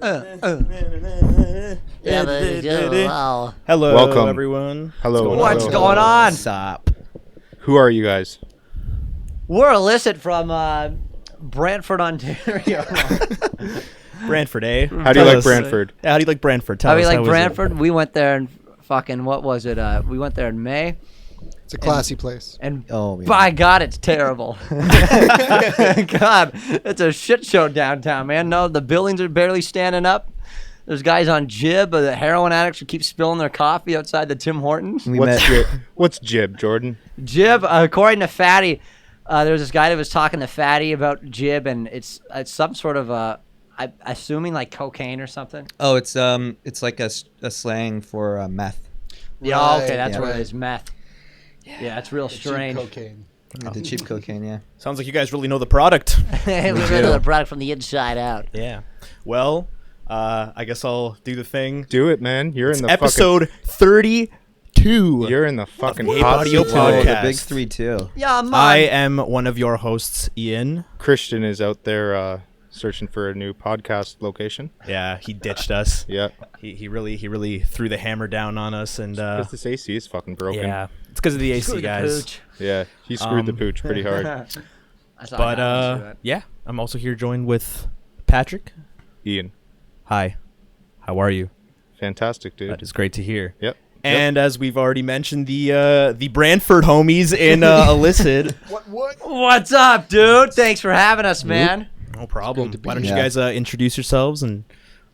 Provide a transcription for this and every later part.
Hello, Welcome. everyone. Hello. What's going on? Stop. Who are you guys? We're Illicit from Brantford, Ontario. Brantford, eh? How do you like Brantford? Yeah, how do you like Brantford? Tell How do us, you like was it? Brantford? We went there in fucking, what was it? We went there in May. It's a classy place. And Oh, yeah. by God, it's terrible. God, it's a shit show downtown, man. No, the buildings are barely standing up. There's guys on Jib, the heroin addicts who keep spilling their coffee outside the Tim Hortons. What's Jib, Jordan? Jib, according to Fatty, there was this guy that was talking to Fatty about Jib, and it's some sort of I'm assuming like cocaine or something. Oh, it's like a slang for meth. Yeah, okay, that's yeah. what it is, meth. Yeah, it's real The cheap strange. cocaine. The cheap cocaine, yeah. Sounds like you guys really know the product. We know the product from the inside out. Yeah. Well, I guess I'll do the thing. Do it, man. You're in the Episode 32. fucking. You're in the fucking Ape hot Audio seat Podcast. today. The big 3 too. Yeah, man. I am one of your hosts, Ian. Christian is out there searching for a new podcast location. Yeah, he ditched us. Yeah. He really threw the hammer down on us, and Because this AC is fucking broken. yeah, it's because of the AC, Screw the guys. pooch. Yeah. He screwed the pooch pretty hard. That's all But I got to do it. yeah, I'm also here joined with Patrick. Ian. Hi, how are you? Fantastic, dude. That is great to hear. Yep. And as we've already mentioned, the Brantford homies in Illicit. What? What's up, dude? Thanks for having us, man. No problem. good to be Why don't here. you guys introduce yourselves and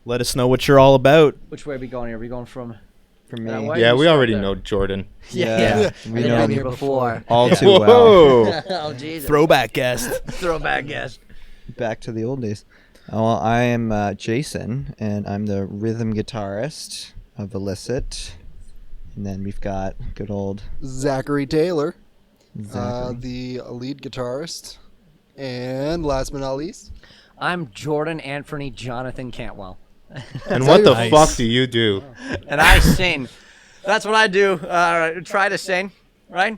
let us know what you're all about? Which way are we going here? Are we going from... For me. Why Yeah, you we start already there? know Jordan. Yeah. We We know know him him before. all too well. Whoa. Oh, Jesus. Throwback guest. Throwback guest. Back to the old days. Well, I am Jason, and I'm the rhythm guitarist of Illicit. And then we've got good old Zachary Taylor, Zachary. the lead guitarist. And last but not least, I'm Jordan Anthony Jonathan Cantwell. And what the Nice. fuck do you do? And I sing. That's what I do. Try to sing, right?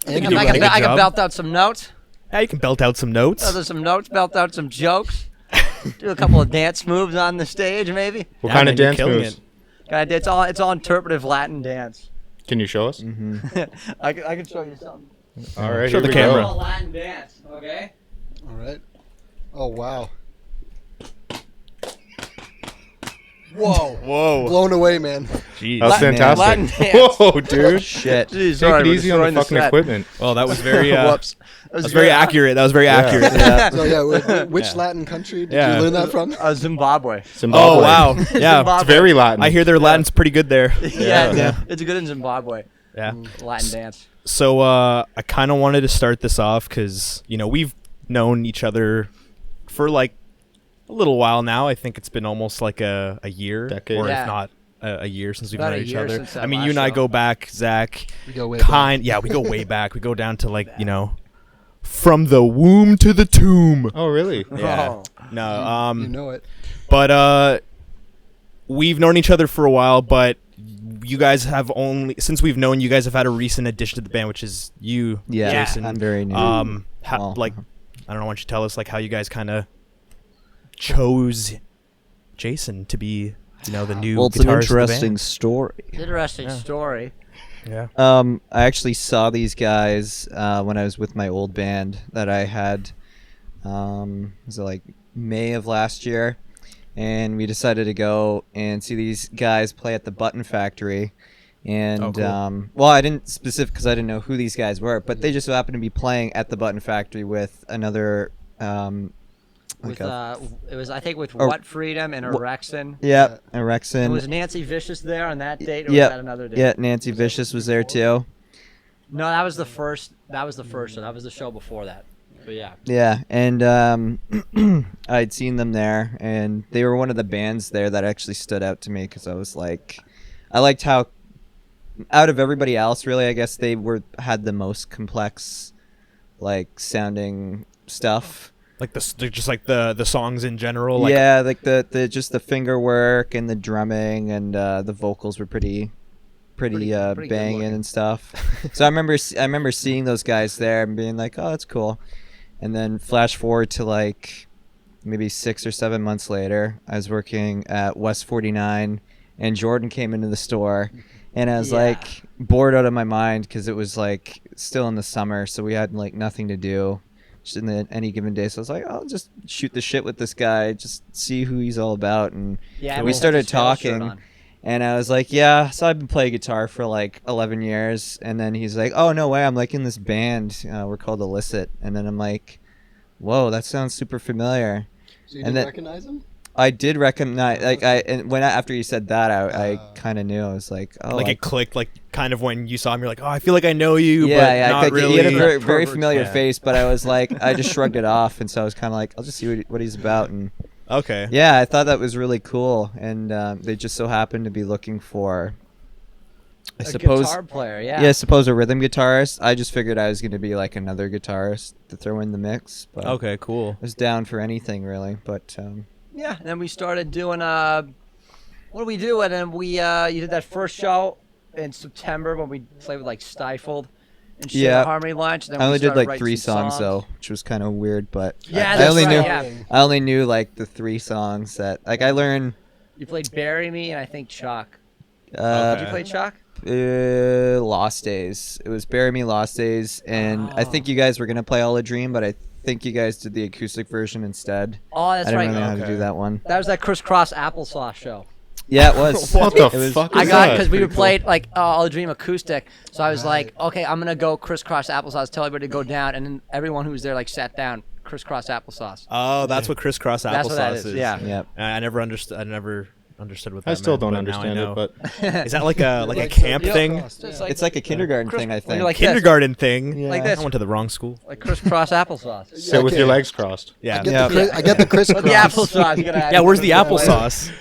and you do I a can, pretty good I can job. belt out some notes. Yeah, you can belt out some notes. Belt out some notes, belt out some jokes. Do a couple of dance moves on the stage, maybe. What Yeah, kind man, of you're dance killing moves? it. It's all interpretive Latin dance. Can you show us? I can show you something. All right, Show here the we camera. go. All Latin dance, okay? all right. Oh wow! Whoa! Whoa. Blown away, man. Jeez. That was Latin fantastic. dance. Whoa, dude. Shit. Jeez, Take sorry, it we're easy on the destroying fucking set. equipment. Well, that was very Whoops. that was very accurate. That was very accurate. So yeah, which Latin country did Yeah. you learn that from? Zimbabwe. Zimbabwe. Oh wow. Yeah. Zimbabwe. It's very Latin. I hear their Latin's pretty good there. Yeah, it's good in Zimbabwe. Yeah. Latin dance. So I kind of wanted to start this off because we've known each other for like a little while now. I think it's been almost like a year, Decade. or Yeah. if not a year since we've About known a each year other. since that I mean, last you and I show. go back, Zach. We go way Yeah, we go way back. We go down to like from the womb to the tomb. Oh, really? Yeah. Oh. No. You know it. But we've known each other for a while, but you guys have since we've known you guys have had a recent addition to the band, which is you, Yeah, Jason. I'm very new. How, Well, like, I don't know. Why don't you tell us like how you guys kind of chose Jason to be, the new well, it's an guitarist of the interesting band? story. Interesting story. Yeah. I actually saw these guys when I was with my old band that I had. Was it like May of last year? And we decided to go and see these guys play at the Button Factory. And Oh, cool. well, I didn't specific because I didn't know who these guys were, but they just so happened to be playing at the Button Factory with another. With it was I think with Oh. What Freedom and Erexon. Yeah, And Erexon. was Nancy Vicious there on that date, or Yeah, was that another date? yeah, Nancy Vicious was there too. No, that was the first. That was the first show. That was the show before that. But yeah. Yeah, and I'd seen them there, and they were one of the bands there that actually stood out to me because I was like, I liked how, out of everybody else, really, I guess they had the most complex, like sounding stuff. Like just like the songs in general. Like, Yeah, like the just the finger work and the drumming and the vocals were pretty Pretty good banging looking. and stuff. So I remember seeing those guys there and being like, oh, that's cool. And then flash forward to like maybe 6 or 7 months later, I was working at West 49, and Jordan came into the store, and I was like bored out of my mind because it was like still in the summer, so we had like nothing to do just in any given day. So I was like, I'll just shoot the shit with this guy, just see who he's all about, and we started talking. And I was like, yeah, so I've been playing guitar for like 11 years. And then he's like, oh, no way, I'm like in this band. We're called Illicit. And then I'm like, whoa, that sounds super familiar. So you didn't recognize him? I did recognize, like, after you said that, I kind of knew. I was like, oh. Like it clicked, like kind of when you saw him, you're like, oh, I feel like I know you, yeah, but yeah, not like, really. He had a very, very familiar Yeah. face, but I was like, I just shrugged it off. And so I was kind of like, I'll just see what he's about. And Okay. yeah, I thought that was really cool. And they just so happened to be looking for, I A suppose, guitar player, yeah. yeah, I suppose a rhythm guitarist. I just figured I was going to be like another guitarist to throw in the mix. But Okay, cool. I was down for anything really. But Yeah, and then we started doing what do we do? And then we you did that first show in September when we played with like Stifled and shit Yeah. at Harmony Lunch. And then I we only did started like writing 3 some songs though, which was kind of weird. But Yeah, I that's only right, knew yeah. I only knew like the 3 songs that like I learned. You played Bury Me and I think Chuck. Uh, Did you play Chuck? Lost Days. It was Bury Me, Lost Days, and I think you guys were gonna play All a Dream, but I think you guys did the acoustic version instead. Oh, that's I didn't right. really know how to Okay. do that one. That was that crisscross applesauce show. Yeah, it was. What the It was- fuck? I is got that? because we Pretty were played like All a Dream acoustic, so I was like, okay, I'm gonna go crisscross applesauce. Tell everybody to go down, and then everyone who was there like sat down. Crisscross applesauce. Oh, that's what crisscross applesauce That's what that is, is. yeah. Yep. I never understood. I never understood what that I still meant, don't but now I understand know. it, but Is that like a Like camp the thing? cross, yeah. It's like a kindergarten thing, I when think. you're like this, Kindergarten thing. like I this, went to the wrong school. like crisscross applesauce. sit with Okay. your legs crossed. Yeah. I get, Yeah. I get the crisscross. With the applesauce, you gotta add Yeah, where's the crisscross. applesauce?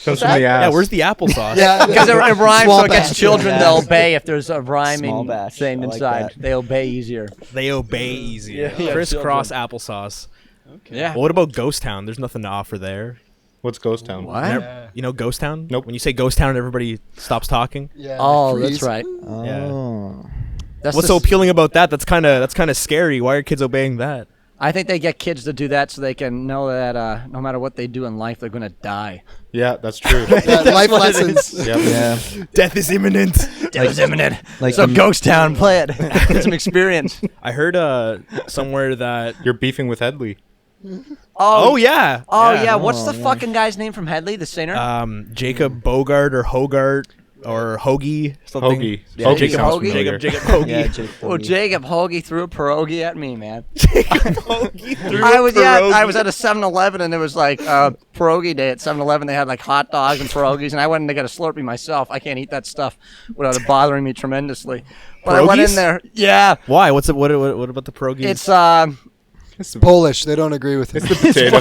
Comes from the Yeah, ass. where's the applesauce? Yeah, Because it rhymes, so Small it gets batch. children Yeah. to obey if there's a rhyming Small batch. thing I like inside. that. They obey easier. They obey easier. Yeah, Crisscross applesauce. Yeah. Well, what about Ghost Town? There's nothing to offer there. What's Ghost Town? Never- You know Ghost Town? Nope. When you say Ghost Town, everybody stops talking. Yeah, Oh, freeze. that's right. Oh. That's What's the so s- appealing about that? That's kind of scary. Why are kids obeying that? I think they get kids to do that so they can know that no matter what they do in life, they're gonna die. Yeah, that's true. Yeah, life lessons. Yep. Yeah. Death is imminent. Death is imminent. Like So the- Ghost Town, play it. Get some experience. I heard somewhere that. You're beefing with Headley. Oh yeah. Oh yeah. What's the yeah. fucking guy's name from Headley, the singer? Jacob Bogart or Hogart or Hoagie something. Hoagie. Yeah, Hoagie Jacob sounds Hoagie? familiar. Jacob Hoagie. Yeah, Jake Well, Hoagie. Jacob Hoagie threw a pierogi at me, man. Hoagie threw I a was pierogi. I was at a 7-Eleven and it was like pierogi day at 7-Eleven. They had like hot dogs and pierogies, and I went in to get a Slurpee myself. I can't eat that stuff without it bothering me tremendously. But I went in Pierogies? there. Yeah, Why? What's it? What about the pierogies? it's It's the, Polish. They don't agree with it. it's the potato.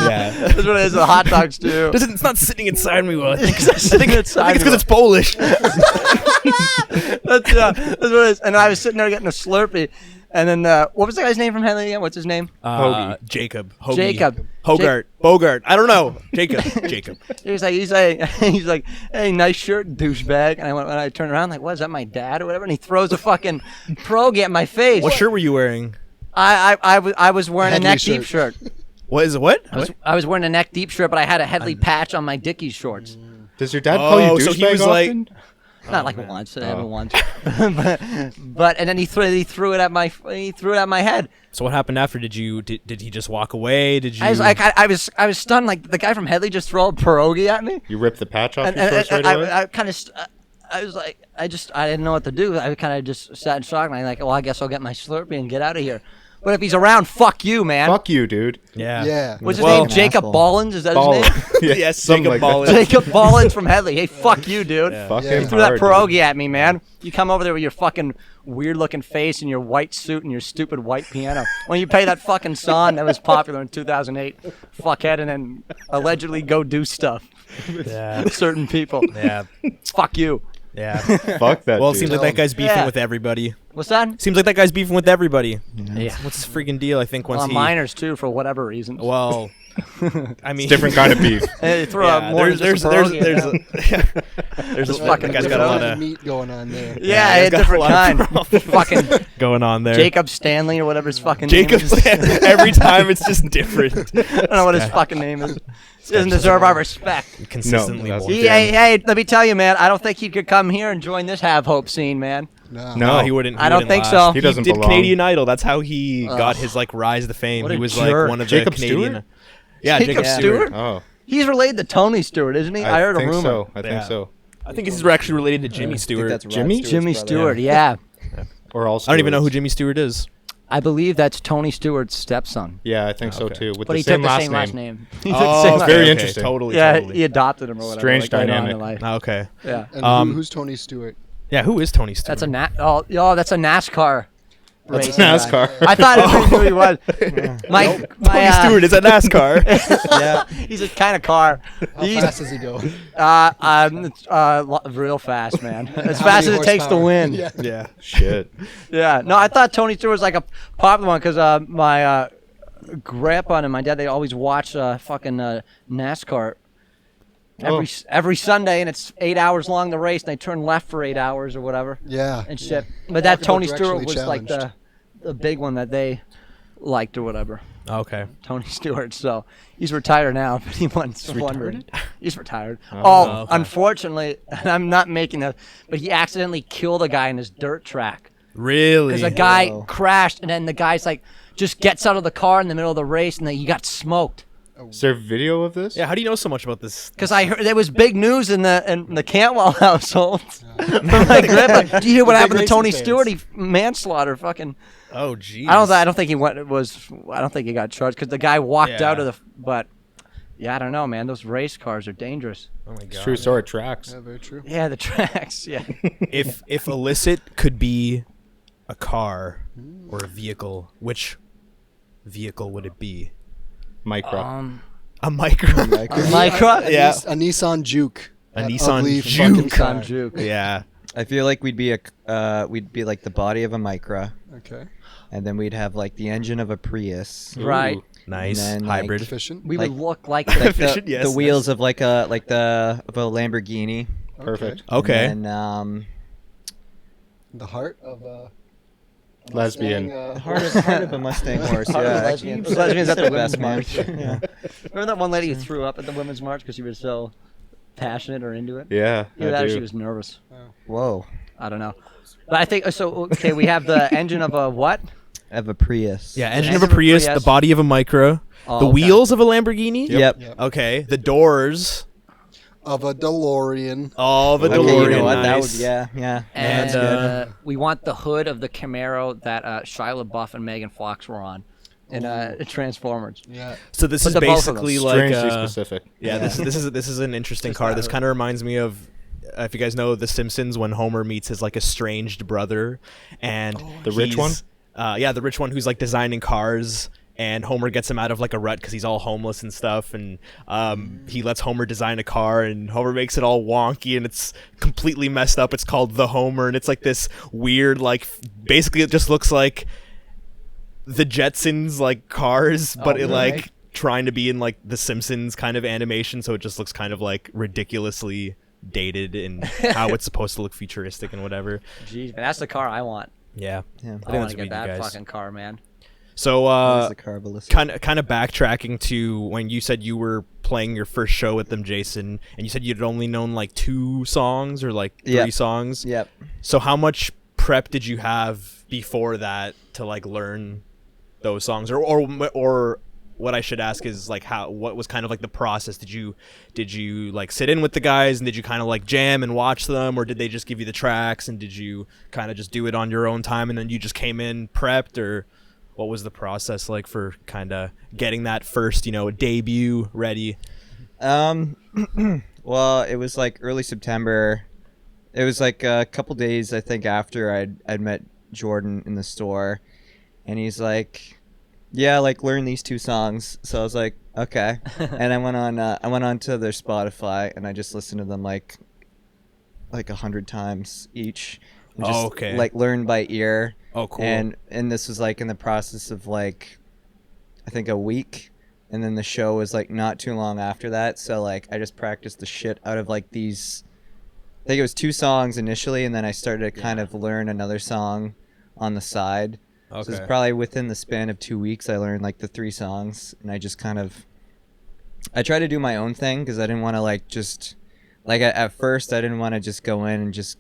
yeah. that's what it is. The hot dogs too. It's not sitting inside me well. I think Sitting inside it's me. because it's Polish. That's what it is. And I was sitting there getting a Slurpee, and then what was the guy's name from Headley again? What's his name? Hoagie. Jacob. Hoagie. Jacob. Hogart. Bogart. I don't know. Jacob. Jacob. He's like, hey, nice shirt, douchebag. And I turned around like, what is that, my dad or whatever? And he throws a fucking pierogi at my face. What shirt were you wearing? I was wearing a Headley neck deep shirt. shirt. What is it? What? I was wearing a neck deep shirt, but I had a Headley patch on my Dickies shorts. Does your dad call you Oh, douchebag so he was like- often? Not like once, I haven't once. but and then he threw it at my head. So what happened after? Did he just walk away? Did you? I was like, I was stunned. Like the guy from Headley just threw a pierogi at me. You ripped the patch off And, your shorts right away? I kind of, I was like, I didn't know what to do. I kind of just sat in shock, and I'm like, well, I guess I'll get my Slurpee and get out of here. But if he's around, fuck you, man. Fuck you, dude. yeah. Yeah. What's his Well- name? Jacob Asshole. Ballins? Is that Ball. his name? Yes, something Jacob like Ballin. that. Jacob Ballins from Headley. Hey, fuck you, dude. Yeah. Fuck Yeah. him You threw that hard, pierogi dude. at me, man. You come over there with your fucking weird-looking face and your white suit and your stupid white piano. When you play that fucking song that was popular in 2008, fuckhead, and then allegedly go do stuff Yeah. with certain people. Yeah. Fuck you. Yeah. Fuck that Well, it dude. seems like that guy's beefing Yeah. with everybody. What's that? Seems like that guy's beefing with everybody. Yeah. What's his freaking deal? I think once he. Minors too, for whatever reason. Well, I mean, Different kind of beef. Hey, throw out more than there's just a pierogi, there's you know? there's Just a fucking guy's got a lot Different of meat going on there. Yeah, he's a got a different lot of kind. Fucking going on there. Jacob Stanley or whatever his fucking Jacob. name is. Every time it's just different. I don't know what his fucking name is. He doesn't deserve our respect. Consistently No, more. that's- Hey, let me tell you, man. I don't think he could come here and join this Have Hope scene, man. No. No. He wouldn't. I don't wouldn't think last. so. He doesn't did belong. Canadian Idol. That's how he got his like rise to fame. What He a was jerk. like one of Jacob the Canadian. Stewart? Yeah, Jacob Stewart? Oh, He's related to Tony Stewart, isn't he? I heard a think rumor. so. I Yeah. think so. I think he's actually related to Jimmy I think Stewart. that's Rod Jimmy? Stewart's Jimmy brother. Stewart, yeah. Or all. I don't even know who Stewarts. Jimmy Stewart is. I believe that's Tony Stewart's stepson. Yeah, I think so Okay. too. With But the he same took the last same name. last name. He took the Oh, same last very name. interesting. Totally. Yeah, Totally. he adopted him or whatever. Strange like, later on in dynamic. life. Okay. Yeah. And who's Tony Stewart? Yeah, who is Tony Stewart? That's a that's a NASCAR. That's racing guy. NASCAR. I thought everybody knew he was. My Tony Stewart is at NASCAR. Yeah. He's a kind of car. How He's fast does he go? real fast, man. As How fast as many it takes to horsepower? win. Yeah. yeah. Shit. Yeah. No, I thought Tony Stewart was like a popular one because my grandpa and my dad, they always watch fucking NASCAR every Sunday, and it's 8 hours long, the race, and they turn left for 8 hours or whatever Yeah. and shit. But that Talk about Tony Stewart directionally was like challenged. the big one that they liked or whatever. Okay. Tony Stewart. So he's retired now, but he once wondered. He's retired. Oh, okay. Unfortunately, and I'm not making that, but he accidentally killed a guy in his dirt track. Really? Because a guy Whoa. crashed, and then the guy's like, just gets out of the car in the middle of the race, and then he got smoked. Is there video of this? Yeah. How do you know so much about this? Because I heard there was big news in the Cantwell household. From my grandpa. Do you hear what The big happened to racing Tony fans. Stewart? He manslaughter, fucking. Oh, jeez. I don't think he went. I don't think he got charged because the guy walked Yeah. out of the. But yeah, I don't know, man. Those race cars are dangerous. Oh my It's god. true story. Tracks. Yeah, very true. Yeah, the tracks. Yeah. If Illicit could be a car or a vehicle, which vehicle would it be? Micro. A micro. Micro. Yeah. A Nissan Juke. A That Nissan ugly Juke. fucking car. Nissan Juke. Yeah. I feel like we'd be like the body of a Micra, Okay. and then we'd have like the engine of a Prius, Right. Ooh. Nice. And then, like, Hybrid. Efficient. We Like- would look like like Efficient, the, yes, the wheels of like a Lamborghini. Perfect. Okay. And then, The heart of a Lesbian. Mustang, heart of a Mustang horse. Heart of a Yeah, lesbian. actually, Lesbians at the the women's best march. march. Yeah. Remember that one lady who threw up at the women's march because she was so passionate or into it? Yeah. Either I that or do. she was nervous. Whoa. I don't know. But I think so. Okay, we have the engine of a what? I have a Prius. Yeah. Engine Engine of a Prius, Prius. the body of a micro, Oh, the okay. wheels of a Lamborghini. Yep. Yep. Okay. The doors. Of a DeLorean. All the Okay, Okay, DeLorean. you know what? That Nice. would, yeah. And That's good. we want the hood of the Camaro that Shia LaBeouf and Megan Fox were on in Transformers. Yeah. So this But is the both of them. basically like Strangely uh, specific. yeah, Yeah. this is an interesting Just car. that This hood. kind of reminds me of if you guys know The Simpsons when Homer meets his like estranged brother and The rich one? he's- yeah, the rich one who's like designing cars. And Homer gets him out of like a rut because he's all homeless and stuff. And he lets Homer design a car, and Homer makes it all wonky and it's completely messed up. It's called the Homer, and it's like this weird, like basically it just looks like the Jetsons like cars, but it really? like trying to be in like the Simpsons kind of animation. So it just looks kind of like ridiculously dated in how it's supposed to look futuristic and whatever. Jeez, man, that's the car I want. Yeah. Yeah. I think want that's to what get we need, that guys. fucking car, man. So That is the car of Illicit. kind of backtracking to when you said you were playing your first show with them, Jason, and you said you'd only known like 2 songs or like 3 Yep. songs. Yep. So how much prep did you have before that to like learn those songs, or what I should ask is like what was kind of like the process? Did you like sit in with the guys and did you kind of like jam and watch them, or did they just give you the tracks and did you kind of just do it on your own time and then you just came in prepped, or what was the process like for kind of getting that first, debut ready? Well, it was like early September. It was like a couple days, I think, after I'd met Jordan in the store, and he's like, "Yeah, like learn these 2 songs." So I was like, "Okay," and I went on to their Spotify and I just listened to them like 100 times each. And just, okay. Like learn by ear. Oh, cool. And this was like in the process of like, I think a week. and then the show was like not too long after that. So like I just practiced the shit out of like these. I think it was 2 songs initially, and then I started to kind of learn another song on the side. Okay. So it's probably within the span of 2 weeks I learned like the 3 songs, and I just kind of I tried to do my own thing because I didn't want to like just like at first I didn't want to just go in and just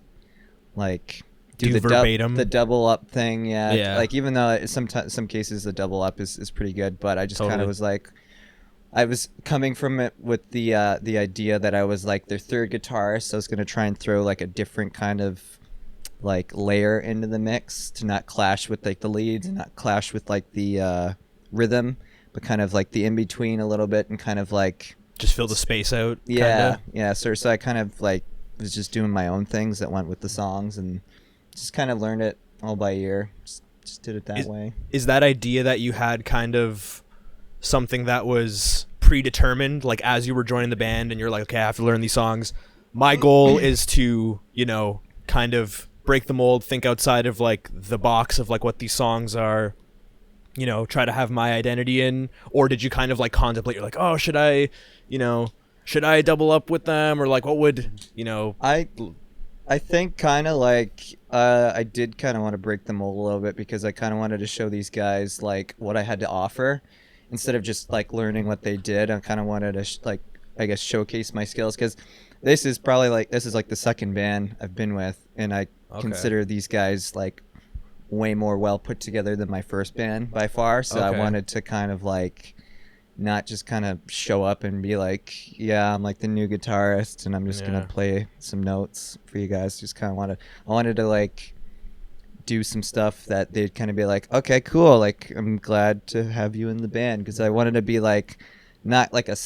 like do the verbatim the double up thing. Yeah. Like even though some cases the double up is pretty good, but I just kind Totally. of was like I was coming from it with the idea that I was like their third guitarist, so I was gonna try and throw like a different kind of like layer into the mix to not clash with like the leads and not clash with like the rhythm, but kind of like the in between a little bit and kind of like Just fill the space out. yeah, kinda. yeah. So I kind of like was just doing my own things that went with the songs and just kind of learned it all by ear. Just did it that way. Is that idea that you had kind of something that was predetermined, like as you were joining the band and you're like, okay, I have to learn these songs. My goal is to, kind of break the mold, think outside of like the box of like what these songs are, try to have my identity in? Or did you kind of like contemplate, you're like, oh, should I double up with them? Or like, what would, I think kind of like I did kind of want to break the mold a little bit because I kind of wanted to show these guys like what I had to offer instead of just like learning what they did. I kind of wanted to I guess showcase my skills because this is like the second band I've been with, and I consider these guys like way more well put together than my first band by far. So I wanted to kind of like not just kind of show up and be like, yeah, I'm like the new guitarist and I'm just gonna play some notes for you guys. Just kind of I wanted to like do some stuff that they'd kind of be like, okay, cool, like I'm glad to have you in the band, because I wanted to be like not like a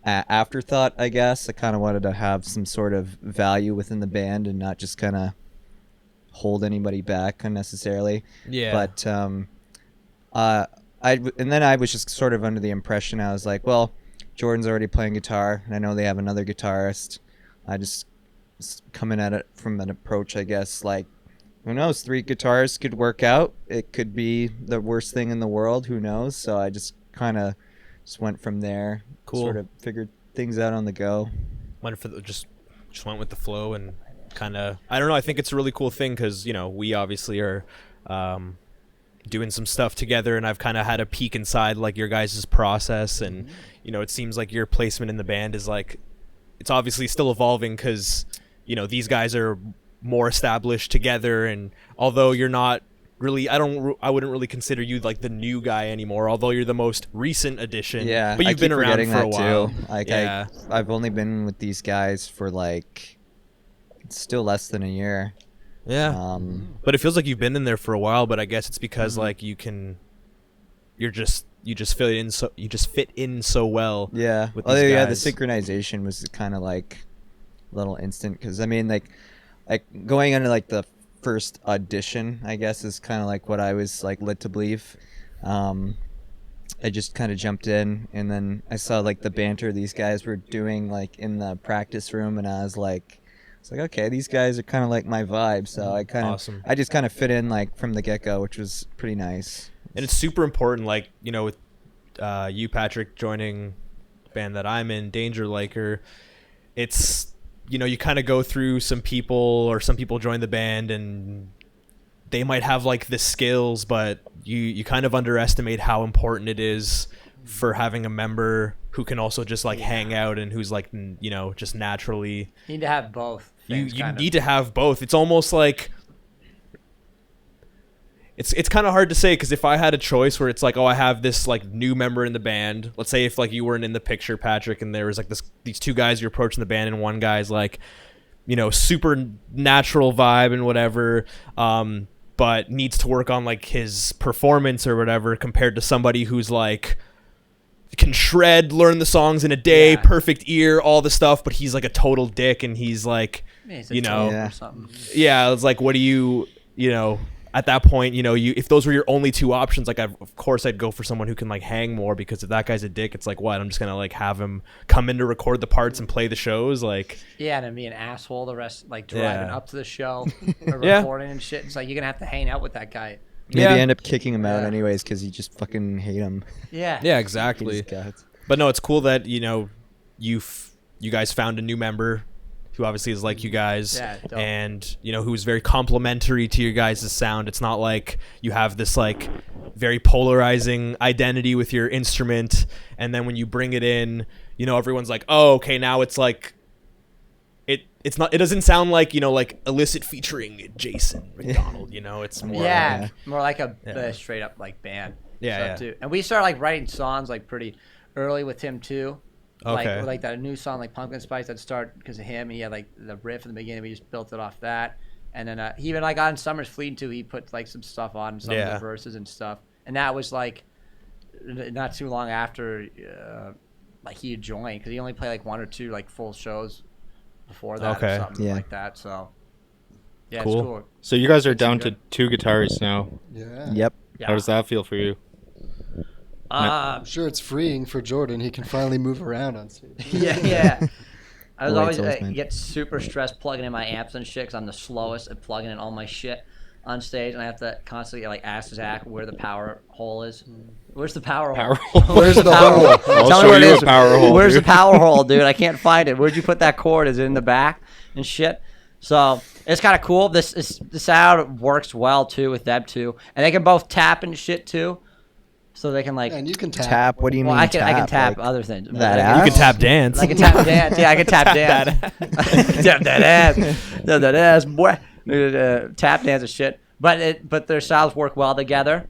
afterthought, I guess. I kind of wanted to have some sort of value within the band and not just kind of hold anybody back unnecessarily. Yeah. But and then I was just sort of under the impression, I was like, well, Jordan's already playing guitar and I know they have another guitarist. I just coming at it from an approach, I guess, like, who knows, 3 guitarists could work out. It could be the worst thing in the world, who knows? So I just kind of just went from there. Cool. Sort of figured things out on the go. Just went with the flow and kind of, I don't know, I think it's a really cool thing because, we obviously are doing some stuff together, and I've kind of had a peek inside like your guys' process, and it seems like your placement in the band is like, it's obviously still evolving because these guys are more established together, and although you're not really, I wouldn't really consider you like the new guy anymore, although you're the most recent addition. Yeah, but you've been around for a while too. Like yeah. I've only been with these guys for like still less than a year. Yeah. But it feels like you've been in there for a while, but I guess it's because like you just fit in so well. Yeah. With Oh these yeah, the guys. synchronization was kind of like a little instant, because I mean like going into like the first audition, I guess, is kind of like what I was like led to believe. I just kind of jumped in, and then I saw like the banter these guys were doing like in the practice room, and I was like, okay, these guys are kind of like my vibe. So I just kind of fit in like from the get-go, which was pretty nice. And it's super important, like, with you, Patrick, joining the band that I'm in, Danger Liker, it's, you kind of go through some people join the band and they might have like the skills, but you kind of underestimate how important it is for having a member who can also just like hang out and who's like, just naturally. You need to have both. You need to have both. It's almost like it's kind of hard to say, because if I had a choice where it's like, oh, I have this like new member in the band, let's say if like you weren't in the picture, Patrick, and there was like these 2 guys you're approaching the band, and one guy's like, super natural vibe and whatever, but needs to work on like his performance or whatever, compared to somebody who's like can shred, learn the songs in a day, perfect ear, all the stuff, but he's like a total dick, and he's like, or something. Yeah, it's like, what do you at that point, if those were your only 2 options, like of course I'd go for someone who can like hang more, because if that guy's a dick, it's like, what, I'm just gonna like have him come in to record the parts and play the shows, like, yeah, and then be an asshole the rest, like driving up to the show or Yeah. recording and shit. It's like you're gonna have to hang out with that guy Maybe Yeah. end up kicking him out Yeah. anyways because you just fucking hate him. Yeah. Yeah, Hate exactly. his guts. But no, it's cool that you guys found a new member who obviously is like you guys, Yeah, dope. and who's very complimentary to your guys' sound. It's not like you have this like very polarizing identity with your instrument, and then when you bring it in, everyone's like, oh, okay, now it's like it's not. It doesn't sound like like Illicit featuring Jason McDonald. It's more like, More like a Yeah. straight up like band. Yeah, stuff, too. And we started like writing songs like pretty early with him too. Okay. Like that new song like Pumpkin Spice that started because of him. He had like the riff in the beginning. We just built it off that. And then he even like on Summer's Fleeting too. He put like some stuff on some of the verses and stuff. And that was like not too long after like he had joined because he only played like 1 or 2 like full shows before that Okay. or something Yeah. like that. So yeah, Cool. it's cool. So you guys are down to 2 guitarists now. Yeah. Yep. Yeah. How does that feel for you? I'm sure it's freeing for Jordan. He can finally move around on stage. yeah. I was Right, always it's always meant. get super stressed plugging in my amps and shit because I'm the slowest at plugging in all my shit on stage, and I have to constantly like ask Zach where the power hole is. Where's the power hole? Where's the Power hole? I'll Tell me show where it you is. a power hole. Where's dude. the power hole, dude? I can't find it. Where'd you put that cord? Is it in the back and shit? So it's kind of cool. This sound works well too with them too, and they can both tap and shit too, so they can like. And you can tap. Tap. What do you Well, mean? I can tap Like, other things. that Like, ass? you can tap dance. I can tap dance. Yeah, I can tap dance. Tap that ass. Tap that ass, boy. Tap dance and shit. But their styles work well together,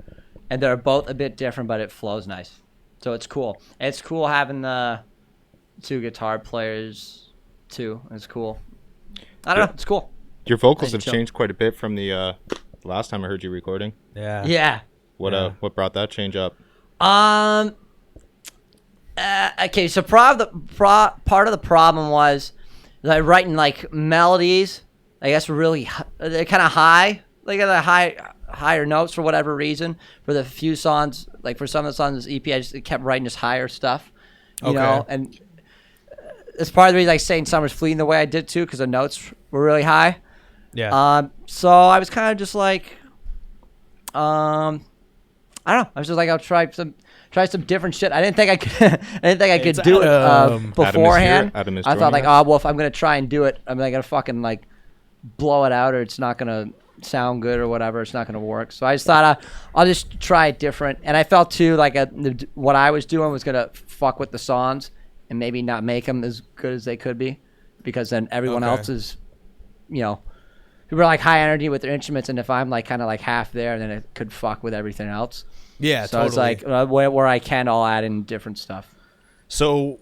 and they're both a bit different, but it flows nice. So it's cool. It's cool having the 2 guitar players too. It's cool. I don't know. It's cool. Your vocals Nice have chill. changed quite a bit from the last time I heard you recording. Yeah. Yeah. What brought that change up? Okay. So part of the problem was that writing like melodies, I guess, were really they're kind of high. They got higher notes for whatever reason. For the few songs, like for some of the songs, this EP, I just kept writing just higher stuff. You know, and it's part of the reason I sang Summer's Fleeting the way I did too, because the notes were really high. Yeah. So I was kind of just like, I don't know. I was just like, I'll try some different shit. I didn't think I could. I didn't think I could It's do it Adam. beforehand. Adam is I thought joining like, us. oh well, if I'm gonna try and do it, I'm not gonna fucking like blow it out, or it's not gonna sound good or whatever. It's not gonna work. So I just thought I'll just try it different. And I felt too like what I was doing was gonna fuck with the songs and maybe not make them as good as they could be, because then everyone Okay. else is, people are like high energy with their instruments, and if I'm like kind of like half there, then it could fuck with everything else. Yeah, So totally. it's like where I can, I'll add in different stuff. So,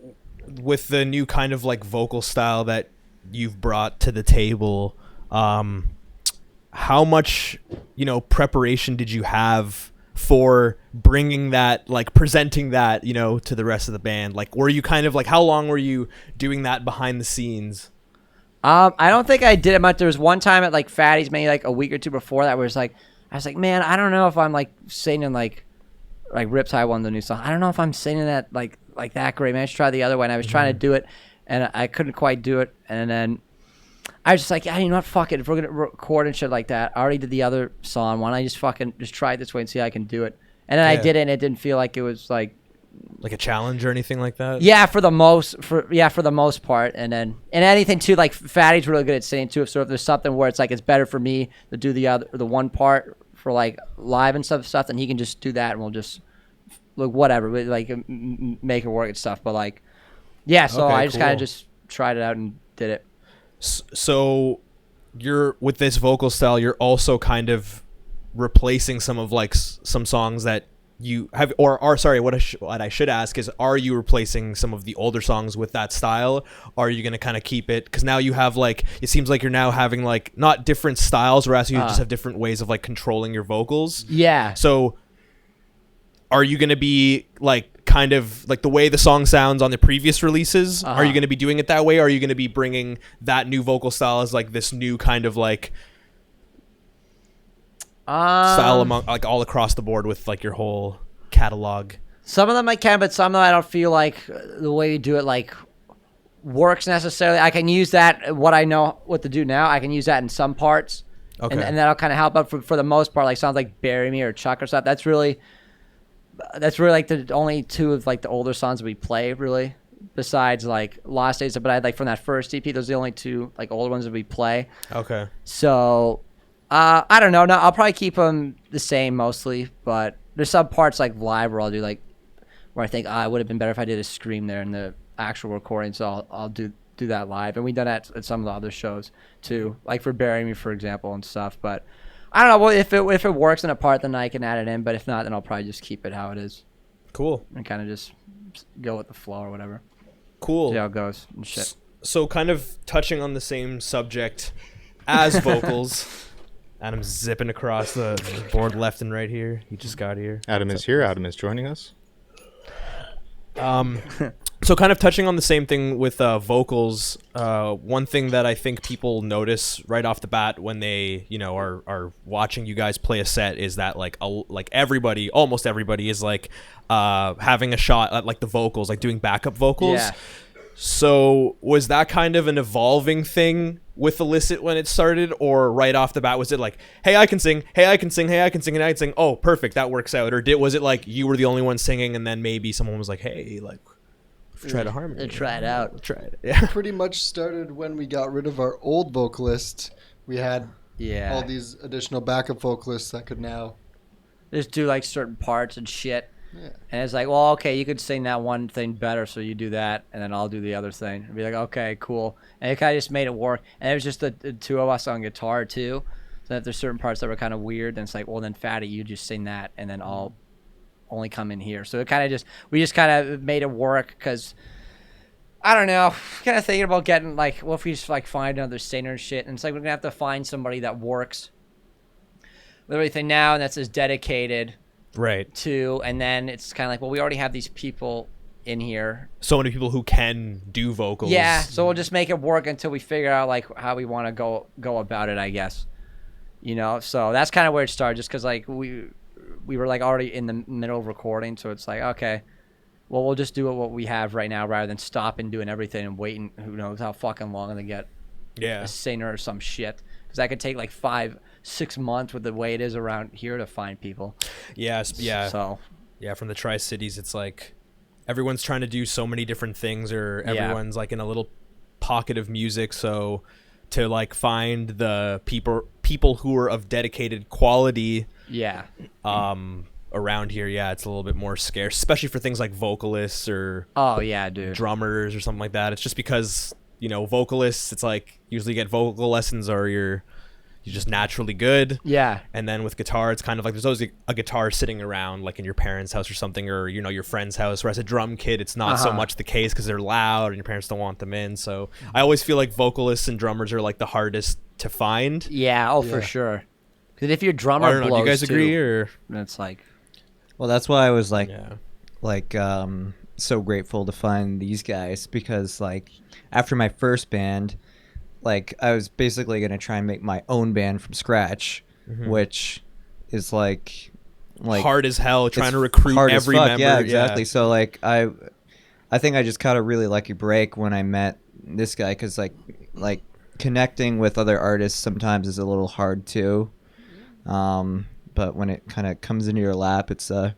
with the new kind of like vocal style that you've brought to the table, how much preparation did you have for bringing that, like presenting that, to the rest of the band? Like, were you kind of like, how long were you doing that behind the scenes? I don't think I did it much. There was one time at like Fatty's, maybe like a week or two before that, where I was like, man, I don't know if I'm like singing like Riptide, one of the new songs. I don't know if I'm singing that like that great, man. I should try the other one. I was trying to do it, and I couldn't quite do it. And then I was just like, yeah, you know what, fuck it. If we're gonna record and shit like that, I already did the other song. Why don't I just try it this way and see how I can do it? And then I Yeah. did it, and it didn't feel like it was like. Like a challenge or anything like that? Yeah, for the most part, and anything too. Like Fatty's really good at singing too. So if there's something where it's like it's better for me to do the one part for like live and stuff, then he can just do that, and we'll just look whatever, like make it work and stuff. But like, yeah. So Okay, I just kind cool. of just tried it out and did it. So you're with this vocal style, you're also kind of replacing some of like some songs that you have, or sorry, what I should ask is, are you replacing some of the older songs with that style? Or are you going to kind of keep it? Because now you have like, it seems like you're now having like not different styles, whereas you just have different ways of like controlling your vocals. Yeah. So are you going to be like kind of like the way the song sounds on the previous releases? Are you going to be doing it that way? Or are you going to be bringing that new vocal style as like this new kind of like style among like all across the board with like your whole catalog? Some of them I can, but some of them I don't feel like the way you do it like works necessarily. I can use that, what I know what to do now, I can use that in some parts, Okay. And that'll kind of help out for the most part. Like songs like "Bury Me" or "Chuck" or stuff. That's really like the only two of like the older songs we play really. Besides like Lost Days, but I like from that first EP, those are the only two like older ones that we play. Okay. So I don't know. No, I'll probably keep them the same mostly, but there's some parts like live where I'll do like where I think it would have been better if I did a scream there in the actual recording. So I'll do that live, and we've done that at some of the other shows too, like for "Bury Me" for example and stuff. But I don't know. Well, if it works in a part, then I can add it in. But if not, then I'll probably just keep it how it is Cool. and kind of just go with the flow or whatever. Cool. See how it goes and shit. So kind of touching on the same subject as vocals. Adam's zipping across the board left and right here. He just got here. Adam is here. Adam is joining us. So kind of touching on the same thing with vocals, one thing that I think people notice right off the bat when they, are watching you guys play a set is that like everybody, almost everybody is like having a shot at like the vocals, like doing backup vocals. Yeah. So was that kind of an evolving thing with Illicit when it started, or right off the bat was it like, hey, I can sing, hey, I can sing, hey, I can sing, and I can sing, oh, perfect, that works out? Or was it like you were the only one singing and then maybe someone was like, hey, like, try to harmony. Try it out. Try it. Yeah. Pretty much started when we got rid of our old vocalist. We had all these additional backup vocalists that could now just do like certain parts and shit. Yeah. And it's like, well, okay, you could sing that one thing better, so you do that, and then I'll do the other thing. And be like, okay, cool. And it kind of just made it work. And it was just the two of us on guitar, too. So that there's certain parts that were kind of weird. And it's like, well, then Fatty, you just sing that, and then I'll only come in here. So it kind of we just kind of made it work because, I don't know, kind of thinking about getting, like, what if we just, like, find another singer and shit. And it's like, we're going to have to find somebody that works with everything now and that's as dedicated. Right. To, and then it's kind of like, well, we already have these people in here. So many people who can do vocals. Yeah, so we'll just make it work until we figure out like how we want to go about it, I guess. So that's kind of where it started, just because like we were like already in the middle of recording, so it's like, okay, well, we'll just do what we have right now rather than stopping doing everything and waiting who knows how fucking long to get a singer or some shit, because that could take like 5-6 months with the way it is around here to find people. Yes, yeah. So yeah, from the Tri-Cities, it's like everyone's trying to do so many different things, or everyone's like in a little pocket of music. So to like find the people who are of dedicated quality, around here, it's a little bit more scarce, especially for things like vocalists or drummers or something like that. It's just because vocalists, it's like usually get vocal lessons or you're just naturally good. Yeah. And then with guitar, it's kind of like there's always a guitar sitting around like in your parents' house or something, or your friend's house. Whereas a drum kit, it's not so much the case because they're loud and your parents don't want them in. So I always feel like vocalists and drummers are like the hardest to find. Yeah. For sure. Because if your drummer I don't know, blows do you guys agree too, or it's like, well, that's why I was like so grateful to find these guys, because like after my first band, like I was basically going to try and make my own band from scratch, which is like hard as hell, trying to recruit every member. Yeah, exactly. So like I think I just caught a really lucky break when I met this guy, because like connecting with other artists sometimes is a little hard too. But when it kind of comes into your lap, it's a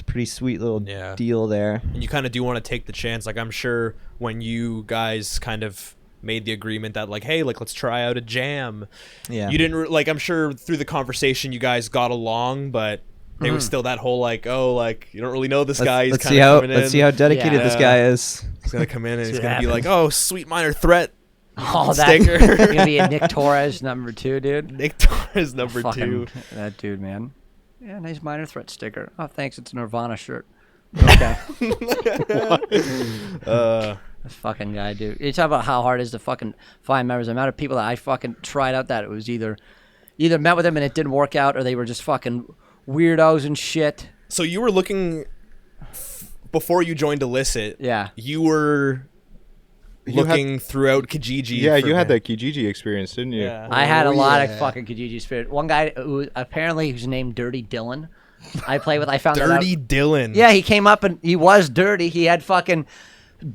pretty sweet little deal there. And you kind of do want to take the chance. Like I'm sure when you guys kind of made the agreement that like, hey, like let's try out a jam. Yeah. You didn't like. I'm sure through the conversation you guys got along, but there was still that whole like, oh, like you don't really know this guy. He's kind of coming in. Let's see how dedicated this guy is. He's gonna come in and he's gonna be like, oh, sweet Minor Threat. Oh, that you're gonna be a Nick Torres number 2, dude. Nick Torres number 2. That dude, man. Yeah, nice Minor Threat sticker. Oh, thanks. It's a Nirvana shirt. Okay. This fucking guy, dude. You talk about how hard it is to fucking find members. The amount of people that I fucking tried out that it was either met with them and it didn't work out, or they were just fucking weirdos and shit. So you were looking before you joined Illicit. Yeah. You were looking throughout Kijiji. Yeah, you had that Kijiji experience, didn't you? Yeah. I had a lot of fucking Kijiji experience. One guy who apparently who's named Dirty Dylan. I found Dirty Dylan. Yeah, he came up and he was dirty. He had fucking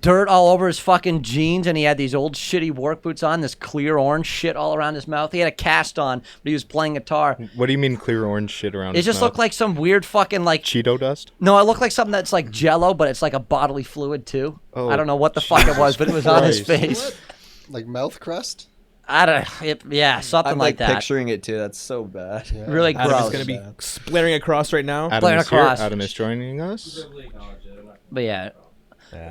dirt all over his fucking jeans, and he had these old shitty work boots on, this clear orange shit all around his mouth. He had a cast on, but he was playing guitar. What do you mean clear orange shit around It his just mouth? looked like some weird fucking like Cheeto dust? No, it looked like something that's like Jello, but it's like a bodily fluid too. Oh, I don't know what the fuck it was, but it was on his Christ. face. What? Like mouth crust? I don't. Yeah, something I'm like that. picturing it too. That's so bad. Really Adam gross. is going to be splattering across right now. Adam Playing is here. across. Adam is joining us. But yeah,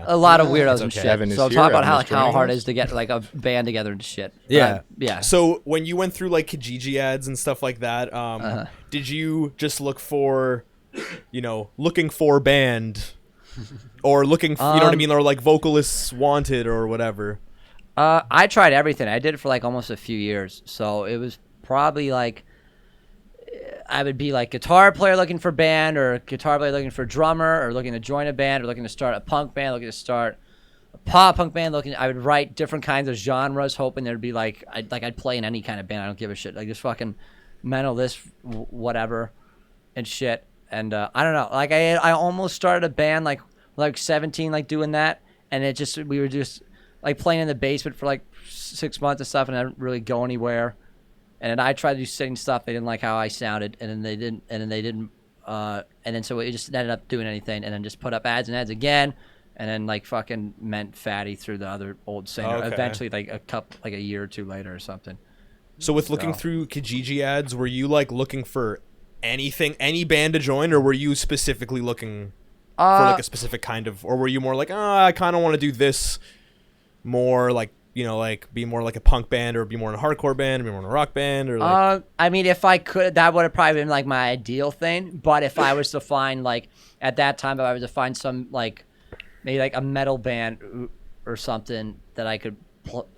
a lot of weirdos and okay. shit. Evan is So here, talk about Evan how is like how joining hard it us. is to get like a band together and shit. Yeah. Yeah. So when you went through like Kijiji ads and stuff like that, did you just look for, looking for band, or looking, you know what I mean, or like vocalists wanted or whatever? I tried everything. I did it for like almost a few years. So it was probably like I would be like guitar player looking for band, or guitar player looking for drummer, or looking to join a band, or looking to start a punk band, looking to start a pop punk band. I would write different kinds of genres, hoping there'd be like I'd play in any kind of band. I don't give a shit. Like just fucking mental this whatever and shit. And I don't know. Like I almost started a band like 17, like doing that, and we were just like playing in the basement for like 6 months and stuff, and I didn't really go anywhere. And then I tried to do sing stuff. They didn't like how I sounded, and then they didn't. And then so it just ended up doing anything, and then just put up ads and ads again, and then like fucking meant fatty through the other old singer. Okay. Eventually, like a year or two later or something. So with looking through Kijiji ads, were you like looking for anything, any band to join, or were you specifically looking for like a specific kind of, or were you more like, I kind of want to do this more like, like be more like a punk band, or be more in a hardcore band, or be more in a rock band, or like... I mean, if I could, that would have probably been like my ideal thing. But if I was to find like at that time, if I was to find some like maybe like a metal band or something that I could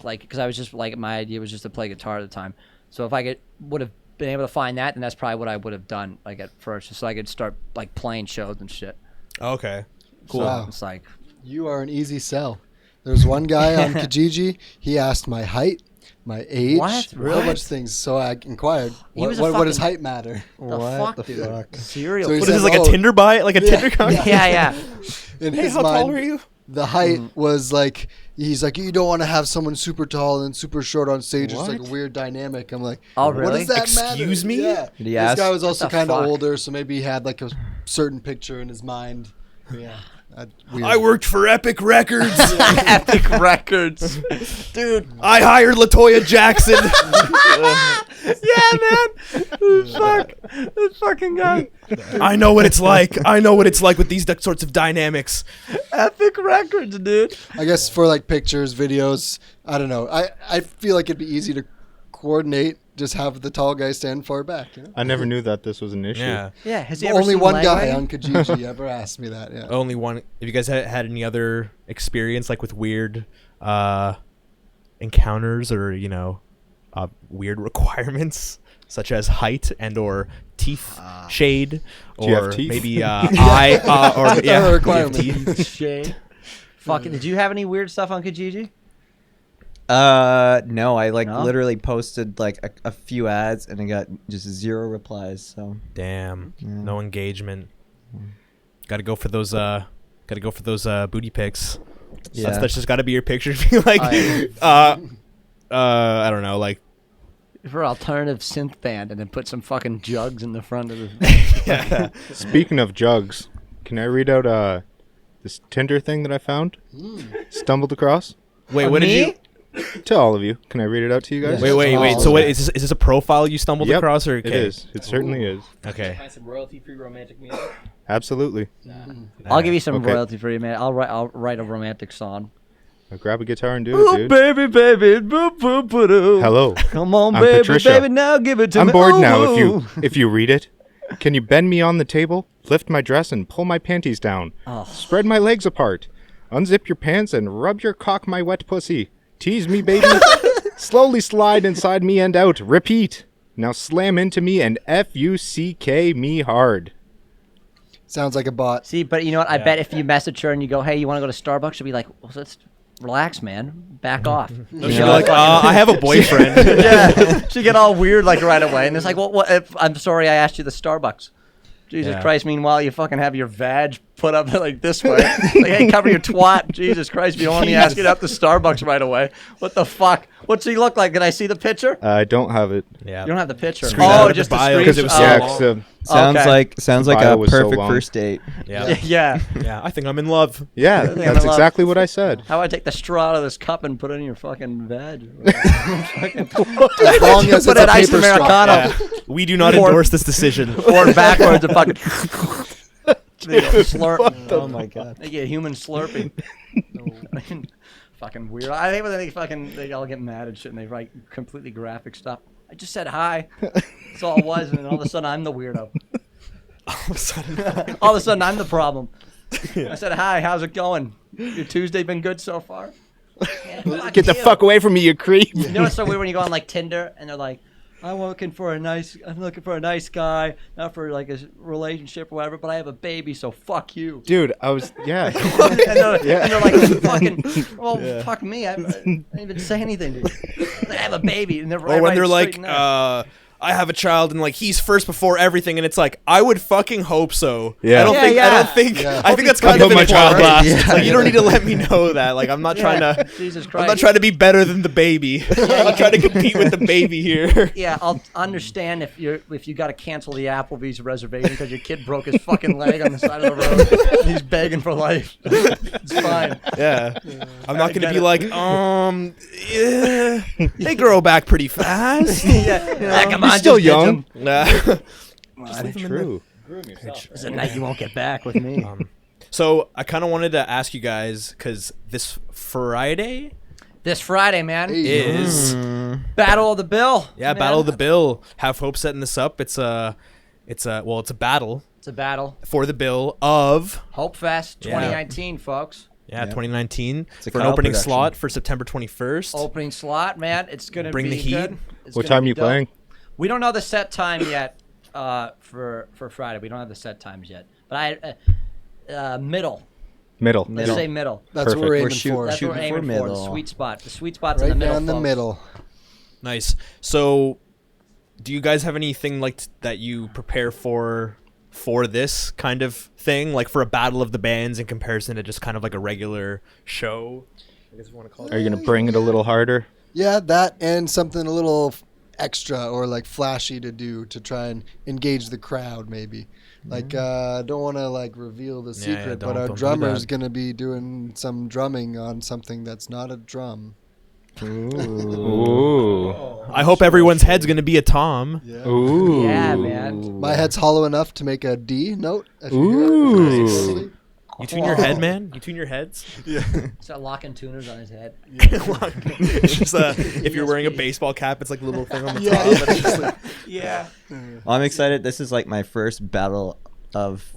like, because I was just like my idea was just to play guitar at the time. So if I would have been able to find that, then that's probably what I would have done like at first, just so I could start like playing shows and shit. Okay, cool. So Wow. it's like You are an easy sell. There's one guy on Kijiji. He asked my height, my age, What? a Really? whole bunch of things. So I inquired, He what, was a what does fucking- height matter? the What fuck, the dude? fuck? Serial. So he What said, is this, like "Oh, a Tinder buy? Like a Tinder contact? yeah. In Hey, his how tall mind, are you? the height was like, he's like, you don't want to have someone super tall and super short on stage. It's like a weird dynamic. I'm like, Oh, what really? does that Excuse matter? me? Yeah. Did he This ask? guy was also What the kind of fuck? older, so maybe he had like a certain picture in his mind. Yeah. Weird. I worked for Epic Records. Epic Records, dude. I hired Latoya Jackson. Yeah, man. Fuck, this fucking guy. I know what it's like. I know what it's like with these sorts of dynamics. Epic Records, dude. I guess for like pictures, videos, I don't know. I feel like it'd be easy to coordinate. Just have the tall guy stand far back. You know? I never knew that this was an issue. Yeah. Yeah, has he ever Only seen one guy Lagwagon? on Kijiji ever asked me that. Yeah. Only one. Have you guys had any other experience like with weird encounters, or weird requirements such as height and or teeth shade, Do you have or teeth? maybe eye or yeah, a requirement. teeth. Shade. Fucking. Did you have any weird stuff on Kijiji? No, I like No? literally posted like a few ads and I got just 0 replies. So Damn, Yeah. no engagement. Got to go for those. Booty pics. Yeah. That's just got to be your picture. Be like, Oh, I don't know, like. For alternative synth band, and then put some fucking jugs in the front of the. Yeah. Speaking of jugs, can I read out this Tinder thing that I found? Stumbled across? Wait, what did you? To all of you. Can I read it out to you guys? Wait. So, what is this a profile you stumbled Yep, across, or it is. It certainly is. Okay. Find some royalty-free romantic music. Absolutely. I'll give you some Okay. royalty for you, man. I'll write a romantic song. Now grab a guitar and do it, dude. baby, boo, boo, boo, doo. Hello. Come on, I'm baby, Patricia. baby, now give it to me. I'm bored now. Ooh. If you read it, can you bend me on the table, lift my dress and pull my panties down, spread my legs apart, unzip your pants and rub your cock my wet pussy, tease me, baby, slowly slide inside me and out. Repeat. Now slam into me and F-U-C-K me hard. Sounds like a bot. See, but you know what? I bet if you message her and you go, "Hey, you want to go to Starbucks?" She'll be like, well, "Let's relax, man. Back off." She'd be like, I have a boyfriend. Yeah, she get all weird like right away, and it's like, "Well, what? I'm sorry, I asked you the Starbucks." Jesus Yeah. Christ. Meanwhile, you fucking have your vag put up like this way. Like, hey, cover your twat. Jesus Christ. You don't want me asking up to Starbucks right away. What the fuck? What's he look like? Can I see the picture? I don't have it. Yeah. You don't have the picture. Screwed out Oh, of just the the bio screen. because it was so Yeah, long. 'cause, Okay. Sounds like bio a was so perfect long. first date. Yeah. Yeah. Yeah. I think I'm in love. yeah, I'm that's in love. exactly what I said. How do I take the straw out of this cup and put it in your fucking veg? As long as Put it's a an iced paper straw. Americano. Yeah. We do not Or- endorse this decision. Or backwards and fucking they get slurp. Oh my god. They get human slurping. Fucking weird. I hate when they all get mad and shit and they write completely graphic stuff. I just said hi. That's all it was, and then all of a sudden I'm the weirdo. All of a sudden I'm the problem. I said hi. How's it going? Your Tuesday been good so far? Yeah, Get the fuck away from me, you creep. You know what's so weird when you go on like Tinder and they're like, I'm looking for a nice guy, not for like a relationship or whatever, but I have a baby, so fuck you. Dude, I was, yeah. and, they're like, fucking, well, Yeah. fuck me. I didn't even say anything to you. I have a baby. And Or when they're like, I have a child and like he's first before everything, and it's like I would fucking hope so. Yeah. I don't Yeah, think. I yeah. don't think. Yeah. I think that's I'll kind put of my child important. last. It's like, you don't need to let me know that. Like I'm not trying to. Jesus I'm Christ. not trying to be better than the baby. I'm not trying to compete with the baby here. Yeah, I'll understand if you got to cancel the Applebee's reservation because your kid broke his fucking leg on the side of the road. And he's begging for life. It's fine. Yeah. I'm not going to get be it. like, they grow back pretty fast. Yeah, come on, You're still just ditch young. him. Nah. True. It's a night you won't get back with me. So I kind of wanted to ask you guys because this Friday This Friday, man. is Battle of the Bill. yeah man. Battle of the Bill. Have Hope setting this up. It's a battle It's a battle. for the bill of Hope Fest Yeah. 2019, folks. 2019 a for an Kyle opening production. slot for September 21st. Opening slot, man. It's gonna Bring be the heat. good. It's What gonna time be you dope. playing? We don't know the set time yet for Friday. We don't have the set times yet. But middle. Middle. Let's say middle. That's what we're Perfect. aiming Shoot- for. That's what we're shooting for aiming for. The middle. sweet spot. The sweet spot's in Right the middle. down the folks. middle. Nice. So, do you guys have anything like that you prepare for this kind of thing, like for a battle of the bands in comparison to just kind of like a regular show? I guess you want to call it. Are you going to bring it a little harder? Yeah, that and something a little extra or like flashy to do to try and engage the crowd maybe. Like don't want to like reveal the Yeah, secret, don't- but our don't do drummer's that. going to be doing some drumming on something that's not a drum. Ooh. I hope everyone's head's gonna be a tom. Yeah. Ooh. Yeah, man. My head's hollow enough to make a D note. If you hear it Ooh. closely. You tune your head, man. You tune your heads. Start locking tuners on his head. It's just if you're wearing a baseball cap, it's like a little thing on the top. But it's just like, Yeah. Well, I'm excited. This is like my first battle of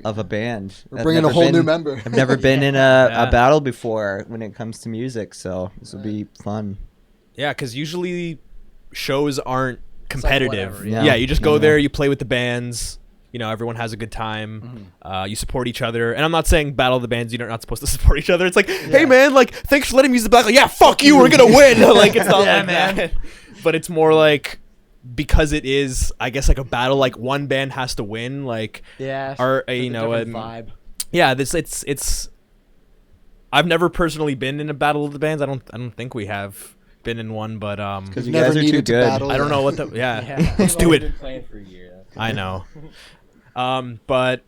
a band. We're I've bringing a never whole new been- member. I've never been in Yeah. a battle before when it comes to music, so this will be fun. yeah, because usually shows aren't competitive. whatever, yeah. Yeah, you just go Yeah. there, you play with the bands. You know, everyone has a good time. You support each other, and I'm not saying battle of the bands. You're not supposed to support each other. It's like, hey man, like thanks for letting me use the back. Like, yeah, fuck you, we're gonna win. Like it's not Yeah, like man. that. But it's more like because it is, I guess, like a battle. Like one band has to win. Like Yeah. Or, There's you a know, different vibe. yeah, it's. I've never personally been in a battle of the bands. I don't think we have been in one, but Because you Never guys are too needed to good. battle. I don't know what the yeah. Yeah. Let's do it. Been playing for a year. That's I know. But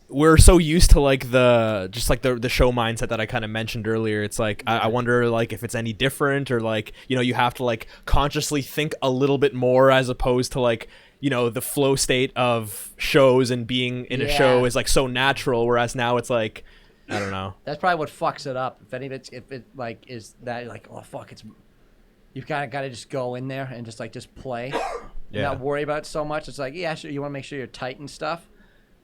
we're so used to like the show mindset that I kind of mentioned earlier. It's like I wonder like if it's any different or like, you know, you have to like consciously think a little bit more as opposed to like, you know, the flow state of shows and being in a show Yeah. is like so natural, whereas now it's like I don't know. That's probably what fucks it up. If it like is that like, oh fuck, it's you kind of got to just go in there and just play, and not worry about it so much. It's like, yeah, sure, you want to make sure you're tight and stuff,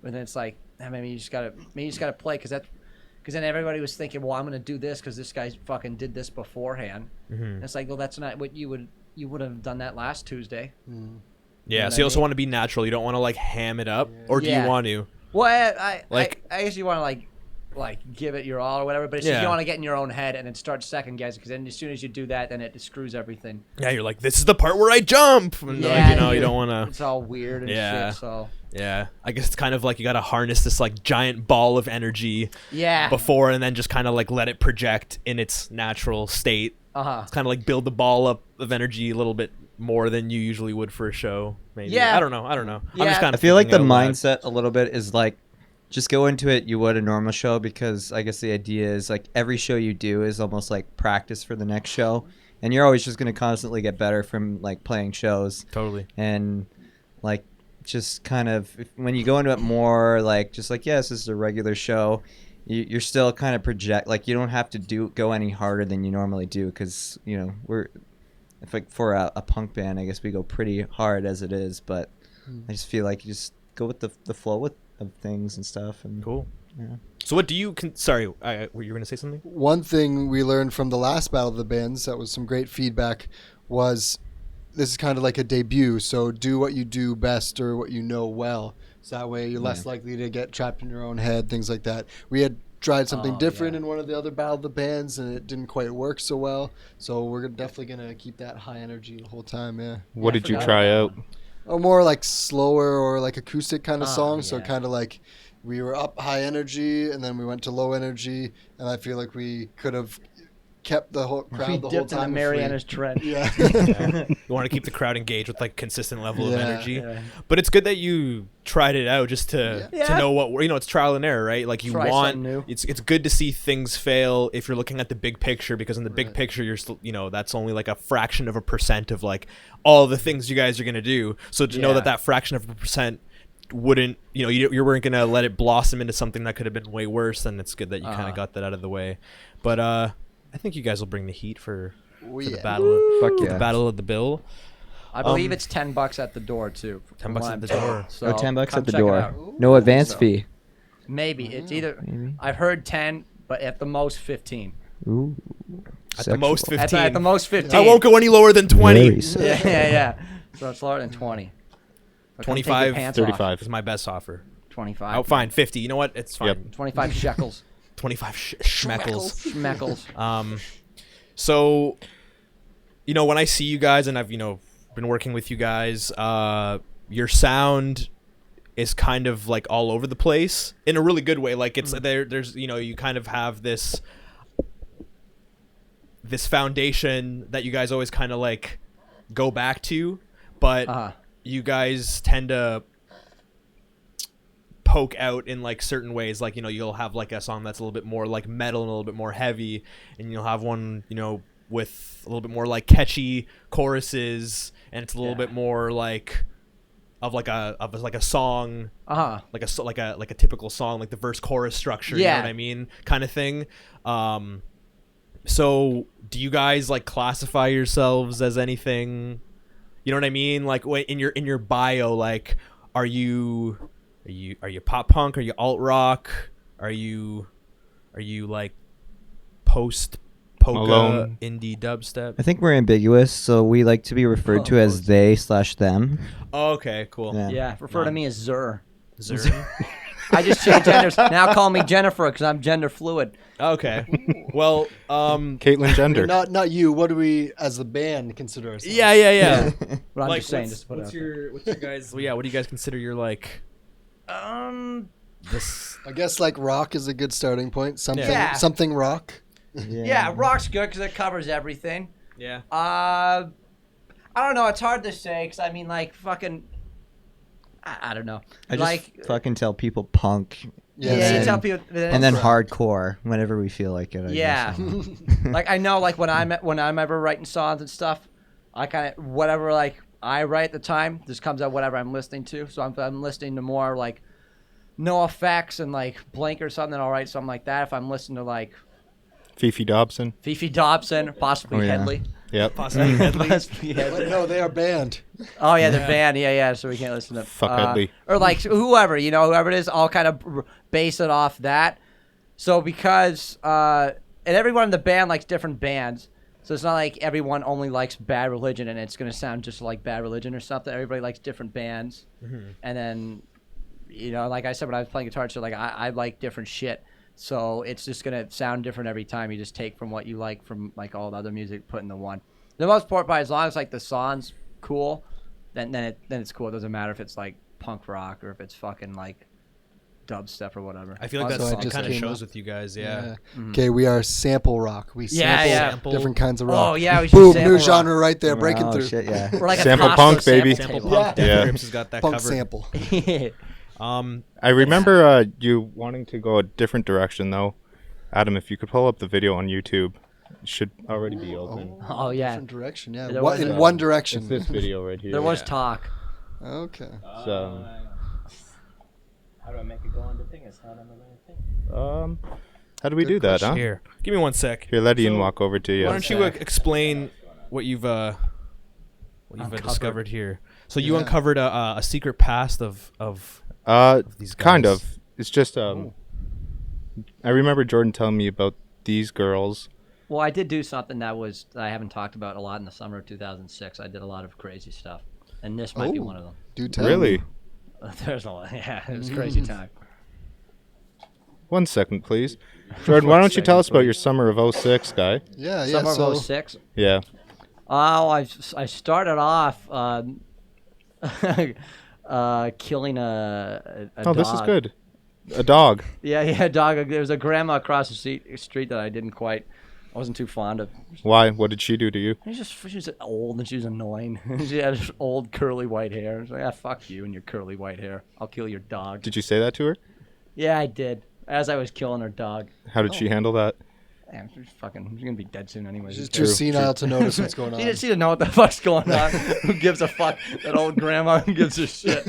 but then it's like, maybe you just gotta play because then everybody was thinking, well, I'm gonna do this because this guy fucking did this beforehand. And it's like, well, that's not what you would have done that last Tuesday. Yeah, what so I you also mean? want to be natural. You don't want to like ham it up, or do Yeah. you want to? Well, I Like- guess you want to like like give it your all or whatever. But it's just, you Yeah. don't want to get in your own head and then start second guessing, because then as soon as you do that, then it screws everything. Yeah, you're like, this is the part where I jump. And like, you don't want to. It's all weird and Yeah. shit. So Yeah, I guess it's kind of like you got to harness this like giant ball of energy yeah. before, and then just kind of like let it project in its natural state. It's kind of like build the ball up of energy a little bit more than you usually would for a show. Maybe. Yeah. I don't know. I'm Yeah. just kind I of. feel like the thinking out loud. mindset a little bit is like, just go into it you would a normal show, because I guess the idea is like every show you do is almost like practice for the next show, and you're always just going to constantly get better from like playing shows. Totally. And like just kind of when you go into it more like just like, yes, this is a regular show, you're still kind of project, like you don't have to go any harder than you normally do, because we're if like for a punk band, I guess we go pretty hard as it is, but I just feel like you just go with the flow of things and stuff. And Cool. Yeah. So what do you? Sorry, were you going to say something? One thing we learned from the last Battle of the Bands that was some great feedback was this is kind of like a debut. So do what you do best or what you know well. So that way you're less likely to get trapped in your own head, things like that. We had tried something different in one of the other Battle of the Bands, and it didn't quite work so well. So we're definitely going to keep that high energy the whole time, yeah. What did you try out? Or more like slower or like acoustic kind of song. So yeah. kind of like we were up high energy and then we went to low energy, and I feel like we could have kept the whole crowd We the whole dipped in the time. Mariana's Trench. Yeah. You want to keep the crowd engaged with like consistent level of Yeah. energy. Yeah. But it's good that you tried it out just to Yeah. know what it's trial and error, right? Like you Try want something new. it's good to see things fail if you're looking at the big picture, because in the big picture you're still that's only like a fraction of a percent of like all the things you guys are going to do. So to know Yeah. that fraction of a percent wouldn't you weren't going to let it blossom into something that could have been way worse, then it's good that you kind of got that out of the way. But I think you guys will bring the heat for the battle Fuck for yeah. the battle of the bill. I believe it's $10 at the door too. from $10 what at I'm the told. door. So Oh, $10 come at the check it door. out. No advance So. fee. Maybe it's either. Maybe. I've heard 10, but at the most 15. Ooh. At the most Sexual. 15. At the most 15. I won't go any lower than 20. Very sexual. Yeah. So it's lower than 20. So come take your 25, pants off. 35. Is my best offer. 25. Oh, fine, 50. You know what? It's fine. Yep. 25 shekels. 25 schmeckles. Schmeckles. So, when I see you guys, and I've been working with you guys, your sound is kind of like all over the place in a really good way. Like it's there's you kind of have this foundation that you guys always kind of like go back to, but you guys tend to poke out in like certain ways. Like you'll have like a song that's a little bit more like metal and a little bit more heavy, and you'll have one with a little bit more like catchy choruses, and it's a little bit more like of like a song, like a typical song, like the verse chorus structure, you know what I mean, kind of thing. So do you guys like classify yourselves as anything? You know what I mean? Like in your bio, like are you pop punk? Are you alt rock? Are you like post polka, Malone. indie dubstep? I think we're ambiguous, so we like to be referred to as they/them. Oh, okay, cool. Yeah, refer to me as Zur. Zern? I just changed genders. Now call me Jennifer because I'm gender fluid. Okay. Well, Caitlyn Gender. Not you. What do we, as a band, consider ourselves? yeah. But I'm Like, just saying. what's, Just put it what's out there. your guys? Well, yeah, what do you guys consider your like? This. I guess like rock is a good starting point. Something, Yeah. something rock. Yeah, rock's good because it covers everything. Yeah. I don't know. It's hard to say because I mean, like, fucking. I don't know. I just like, fucking tell people punk. Yeah, yeah, you and, tell people. and then hardcore whenever we feel like it. I Yeah. guess. Like I know, like when I'm ever writing songs and stuff, I kind of whatever like I write at the time just comes out whatever I'm listening to. So if I'm listening to more like No Effects and like Blink or something, I'll write something like that. If I'm listening to like Fifi Dobson. Fifi Dobson, possibly Oh, yeah. Headley. Yep. Possibly Headley. Possibly Headley. No, they are banned. Oh yeah, they're banned. Yeah. So we can't listen to Fuck Headley. or like whoever it is. I'll kind of base it off that. So because and everyone in the band likes different bands, so it's not like everyone only likes Bad Religion and it's gonna sound just like Bad Religion or something. Everybody likes different bands, and then like I said when I was playing guitar, so like I like different shit. So it's just gonna sound different every time. You just take from what you like from like all the other music, put in the one. The most important part, as long as like the song's cool, then it's cool. It doesn't matter if it's like punk rock or if it's fucking like dubstep or whatever. I feel like So that's it just kind of came shows up. with you guys. Yeah. Okay, we are sample rock. We sample different kinds of rock. Oh yeah, we should Boom, sample new rock. genre right there, breaking Oh, through. shit, yeah. We're like a Sample Costco punk, baby. sample Sample table. Punk. Death Yeah. Grips has got that Punk covered. sample. I remember you wanting to go a different direction, though. Adam, if you could pull up the video on YouTube, it should already be open. Oh yeah, Different direction, yeah. There What, was in a- one It's direction. this video right here. there was talk. Okay. So, How do I make it go on the thing? It's not on the right thing. how do we do that, huh? Here, give me one sec. Here, let Ian So, walk over to you. Why don't you explain what you've Uncovered. discovered here? So you Yeah. uncovered a secret past of these guys. Kind of. It's just I remember Jordan telling me about these girls. Well, I did do something that I haven't talked about a lot in the summer of 2006. I did a lot of crazy stuff, and this might be Oh. one of them. Do tell. Really? There's a lot. Yeah, it was a crazy time. 1 second, please. Jordan, why don't you tell us about your summer of 06, guy? Yeah, yeah. Summer So, of 06. Yeah. Oh, I started off killing a Oh, dog. this is good. A dog. Yeah, a dog. There was a grandma across the street that I wasn't too fond of. Why? What did she do to you? She was old and she was annoying. She had this old curly white hair. I was like, fuck you and your curly white hair. I'll kill your dog. Did you say that to her? Yeah, I did. As I was killing her dog. How did she handle that? Damn, she's gonna be dead soon anyway. she's too senile to notice what's going on. She didn't know what the fuck's going on. Who gives a fuck? That old grandma who gives a shit.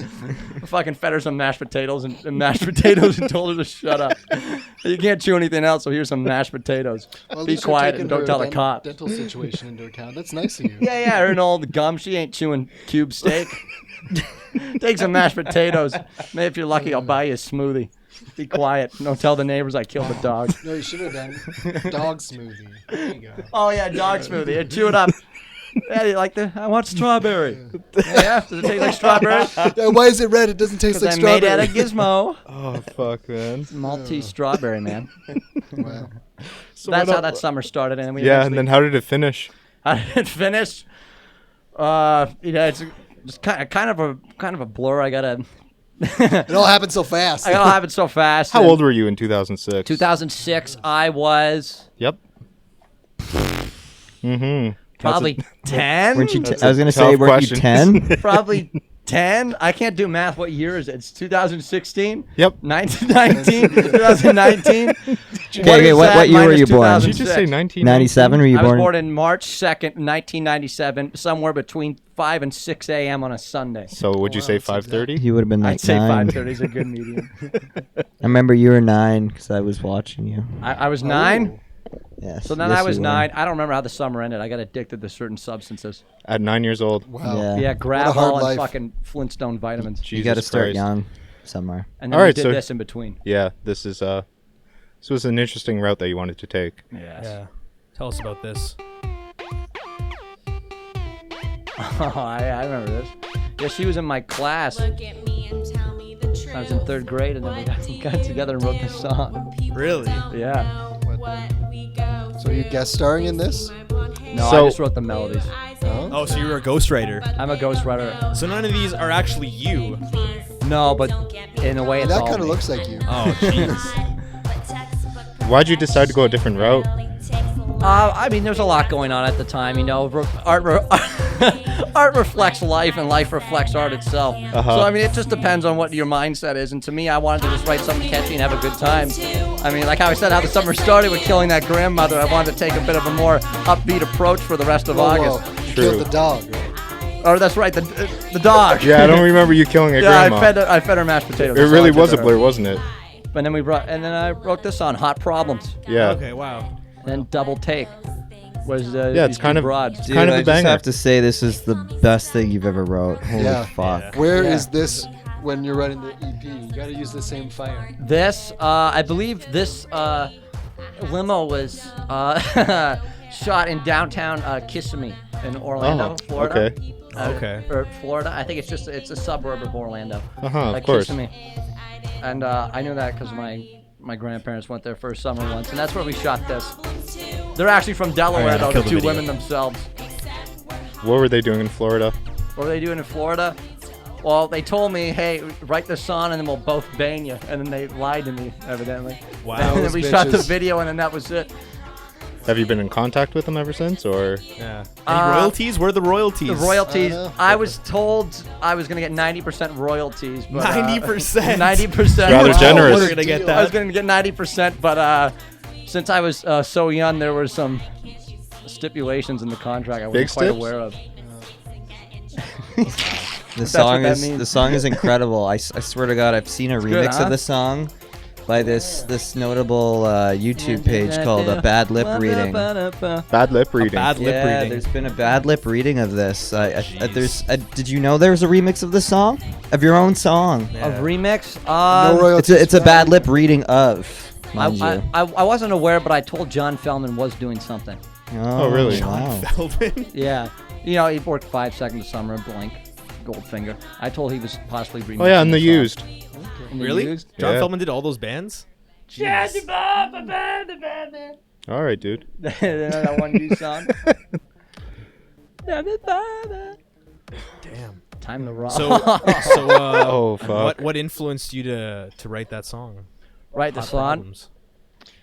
Fucking fed her some mashed potatoes and told her to shut up. You can't chew anything else, so here's some mashed potatoes. Well, at Be least you're quiet taking and don't her tell the cops. Dental situation into account. That's nice of you. Yeah, her and old gum. She ain't chewing cube steak. Take some mashed potatoes. Maybe if you're lucky, I'll buy you a smoothie. Be quiet. Don't tell the neighbors I killed the dog. No, you should have done dog smoothie. There you go. Oh yeah, dog smoothie. Chew it up. Yeah, you like the? I want strawberry. Yeah, does it taste like strawberry? Yeah, why is it red? It doesn't taste Because like I made strawberry. it out of Gizmo. Oh, fuck, man. Maltese strawberry, man. Wow. So That's what how that summer started, and we Yeah, and eventually- then how did it finish? how did it finish? It's just kind of a blur. I gotta. It all happened so fast. I gotta have it so fast. How and old were you in 2006? 2006. I was Yep. Mm-hmm. probably 10. Weren't you? That's I was a gonna say, tough weren't you question. 10? Probably 10. I can't do math. What year is it? It's 2016. Yep. 1919. 2019. Okay, what year were you born? Did you just say 19? 97? Were you I was born? born in March 2nd, 1997, somewhere between 5 and 6 a.m. on a Sunday. So would you wow, say that's exact. 5:30? You would have been like I'd say 9. 5:30 is a good medium. I remember you were 9 because I was watching you. I was 9. Yes. So then yes, I was you were. 9. I don't remember how the summer ended. I got addicted to certain substances. At 9 years old. Wow. Yeah. Yeah, hard Gravol and life. fucking Flintstone vitamins. You got to Jesus start Christ. young somewhere. And then All we right, did so- this in between. Yeah, this was an interesting route that you wanted to take. Yes. Yeah. Tell us about this. Oh, I remember this. Yeah, she was in my class. Look at me and tell me the truth. I was in 3rd grade, and then we got together and wrote this song. Really? Yeah. So you guest starring in this? No, So- I just wrote the melodies. Oh, so you were a ghostwriter. I'm a ghostwriter. So none of these are actually you. No, but in a way, it's That all kind of me. looks like you. Oh, jeez. Why'd you decide to go a different route? I mean, there's a lot going on at the time, you know. Art reflects life, and life reflects art itself. Uh-huh. So I mean, it just depends on what your mindset is. And to me, I wanted to just write something catchy and have a good time. I mean, like how I said, how the summer started with killing that grandmother. I wanted to take a bit of a more upbeat approach for the rest of Whoa, August. whoa. You True. killed the dog, right? Or that's right, the dog. Yeah, I don't remember you killing a Yeah, grandma. I fed her mashed potatoes. It That's all really I did was to a her. blur, wasn't it? And then I wrote this on Hot Problems. Yeah. Okay, wow. And then Double Take was Yeah, it's these kind two of- broads. Dude, kind of I a just banger. have to say this is the best thing you've ever wrote. Holy Yeah. fuck. Where Yeah. is this when you're writing the EP? You got to use the same fire. This, I believe this limo was shot in downtown Kissimmee in Orlando, Oh, Florida. okay. Okay. Or Florida. I think it's a suburb of Orlando. Uh-huh, of like course. Kissimmee. And I knew that because my My grandparents went there for a summer once, and that's where we shot this. They're actually from Delaware, though, kill the the two video. women themselves. What were they doing in Florida? What were they doing in Florida? Well, they told me, hey, write the song and then we'll both bang you. And then they lied to me, evidently. Wow. And then Those we shot the bitches. video, and then that was it. Have you been in contact with them ever since, or? Yeah. Any royalties? Where are the royalties? The royalties. know. I was told I was going to get 90% royalties. But, 90%. 90%. Rather generous. We're gonna get I was that. going to get 90%, but since I was so young, there were some stipulations in the contract I wasn't Big quite steps? aware of. The what song that is means. the song is incredible. I swear to God, I've seen a good, remix huh? of the song by this notable YouTube page called Bad Lip Reading. Bad lip reading. Bad lip Yeah, reading. there's been a bad lip reading of this. Did you know there was a remix of the song, of your own song? A remix? No royalties. It's a bad lip reading of, mind you. I wasn't aware, but I told John Feldman was doing something. Oh, really? Wow. Feldman. Yeah. You know, he worked 5 seconds of summer, blank, Goldfinger. I told he was possibly remixing Oh yeah, and the song. used. And the Really? Used? John Yeah. Feldman did all those bands? Jeez. All right, dude. that one used song. Damn. Time to rock. Oh fuck. what influenced you to write that song? Write the Hot song. Problems.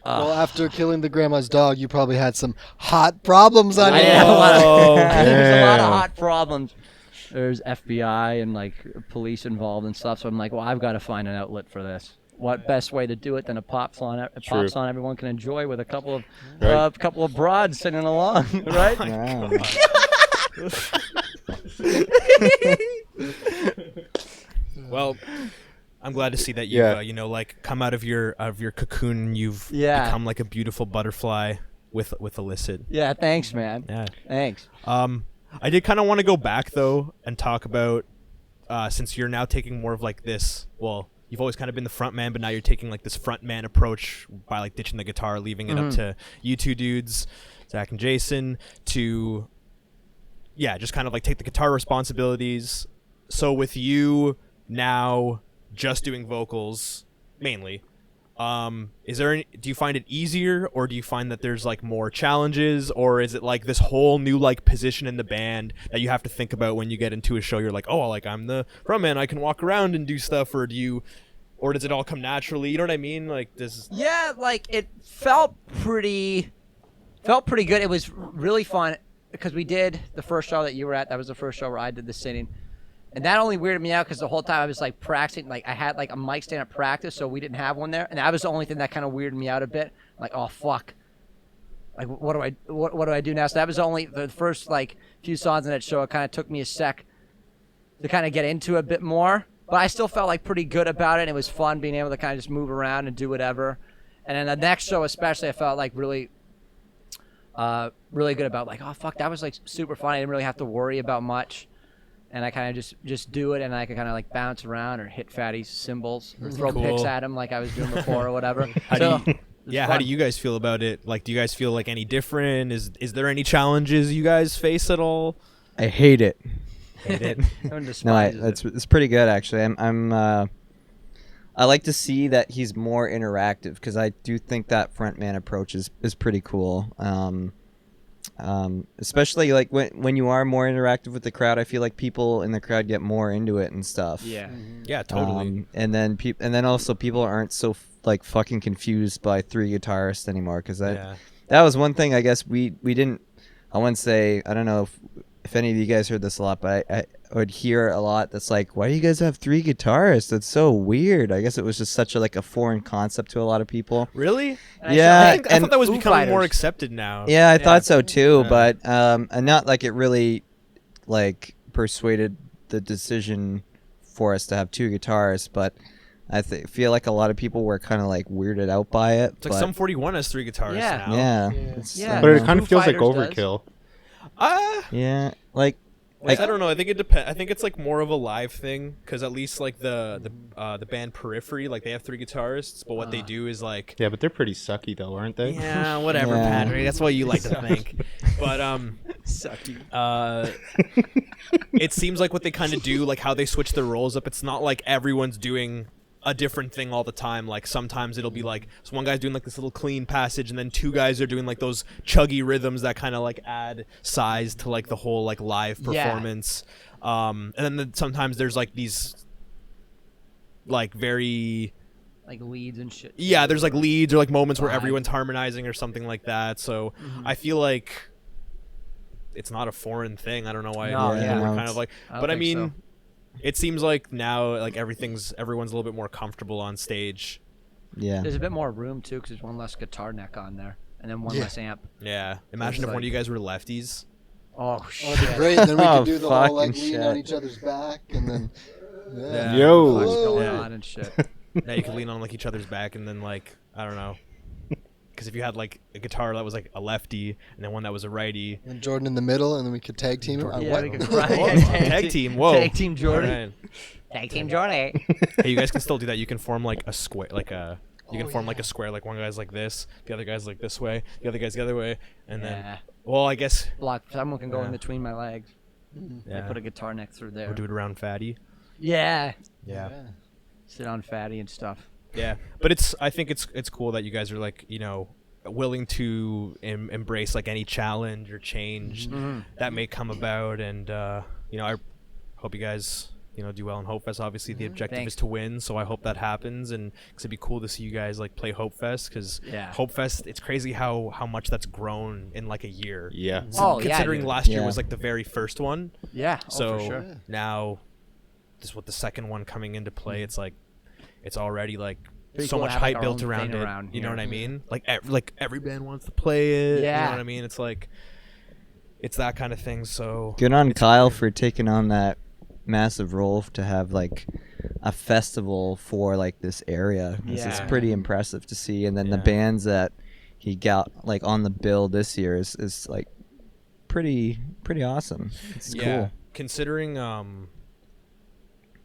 Well, after killing the grandma's dog, you probably had some hot problems on I your had a lot Oh, of, there's a lot of damn. hot problems. There's FBI and like police involved and stuff. So I'm like, well, I've got to find an outlet for this. What best way to do it than a pop song? A True. pop song everyone can enjoy with a couple of Right. broads singing along, right? Wow. Well, I'm glad to see that you've Yeah. like come out of your cocoon and you've Yeah. become like a beautiful butterfly with Illicit. Yeah, thanks, man. Yeah. Thanks. I did kind of want to go back though and talk about since you're now taking more of like this. Well, you've always kind of been the front man, but now you're taking like this front man approach by like ditching the guitar, leaving it up to you two dudes, Zach and Jason, to just kind of like take the guitar responsibilities. So with you now just doing vocals mainly, is there do you find it easier, or do you find that there's like more challenges, or is it like this whole new like position in the band that you have to think about when you get into a show? You're like, oh, like I'm the frontman, I can walk around and do stuff, or does it all come naturally? You know what I mean? Like this. Yeah, like it felt pretty good. It was really fun because we did the first show that you were at. That was the first show where I did the singing. And that only weirded me out because the whole time I was like practicing, like I had like a mic stand at practice, so we didn't have one there, and that was the only thing that kind of weirded me out a bit. Like, oh fuck, like what do I do now? So that was only the first like few songs in that show. It kind of took me a sec to kind of get into it a bit more, but I still felt like pretty good about it. And it was fun being able to kind of just move around and do whatever. And then the next show especially, I felt like really good about like, oh fuck, that was like super fun. I didn't really have to worry about much. And I kind of just do it, and I could kind of like bounce around or hit Fatty's cymbals or throw Cool. picks at him like I was doing before or whatever. How So, do you, yeah, how fun. do you guys feel about it? Like, do you guys feel like any different? Is there any challenges you guys face at all? I hate it. Hate it. Everyone No, despises it. it's pretty good actually. I like to see that he's more interactive because I do think that frontman approach is pretty cool. Especially like when you are more interactive with the crowd, I feel like people in the crowd get more into it and stuff. Yeah. Yeah, totally. And then also people aren't so like fucking confused by 3 guitarists anymore because that was one thing I guess we didn't. I wouldn't say, I don't know if any of you guys heard this a lot, but I would hear a lot that's like, why do you guys have 3 guitarists? That's so weird. I guess it was just such a foreign concept to a lot of people. Really? Yeah, I thought that was Foo becoming more Fighters. accepted now. Yeah, I thought so too, Yeah. but and not like it really like persuaded the decision for us to have 2 guitars, but I feel like a lot of people were kind of like weirded out by it. It's like but Sum 41 has 3 guitarists Yeah. now. yeah, Yeah. But it Foo kind of feels like Fighters does. overkill. yeah, like I don't know. I think it depends. I think it's like more of a live thing because at least like the band Periphery, like they have 3 guitarists, but what they do is like Yeah, but they're pretty sucky though, aren't they? yeah, whatever, Yeah. Patrick. That's what you like to think. But it seems like what they kind of do, like how they switch their roles up. It's not like everyone's doing a different thing all the time. Like sometimes it'll be like, so one guy's doing like this little clean passage, and then two guys are doing like those chuggy rhythms that kind of like add size to like the whole like live performance. And then sometimes there's like these like very like leads and shit. Yeah, there's like leads or like moments where everyone's harmonizing or something like that. So I feel like it's not a foreign thing. I don't know why we're kind of like, but I mean, it seems like now like everyone's a little bit more comfortable on stage. Yeah. There's a bit more room too, because there's one less guitar neck on there, and then one less amp. Yeah. Imagine if one of you guys were lefties. Oh Oh, shit! that'd be great. And then we could do the whole like fucking lean shit. on each other's back, and then Yo. What's going Yeah. on and shit? Yeah, you could lean on like each other's back, and then like I don't know, because if you had like a guitar that was like a lefty and then one that was a righty, and Jordan in the middle, and then we could tag team him. Yeah, What? we could tag team. Whoa. Tag team Jordan. Alright. Tag team Jordan. Hey, you guys can still do that. You can form like a square, like a. You can form like a square, like one guy's like this, the other guy's like this way, the other guy's the other way, and then. Well, I guess. Block. Someone can go in between my legs. Yeah. They put a guitar neck through there. Or do it around Fatty. Yeah. Yeah. Sit on Fatty and stuff. Yeah, but I think it's cool that you guys are like, you know, willing to embrace like any challenge or change that may come about, and you know, I hope you guys, you know, do well in Hope Fest. Obviously, the objective Thanks. is to win, so I hope that happens, and cause it'd be cool to see you guys like play Hope Fest, because Hope Fest, it's crazy how much that's grown in like a year. Yeah. Oh, yeah, Considering dude. last year Yeah. was like the very first one, Yeah. so for sure. now just with the second one coming into play, it's like it's already like Pretty so cool to much have, like, hype our built own around thing it. around You know here. what I mean? Like every band wants to play it. You Yeah. know what I mean? It's like it's that kind of thing. So Good on Kyle for taking on that massive role to have like a festival for like this area. This is Yeah. pretty impressive to see. And then the Yeah. bands that he got like on the bill this year is like pretty awesome. It's cool. Considering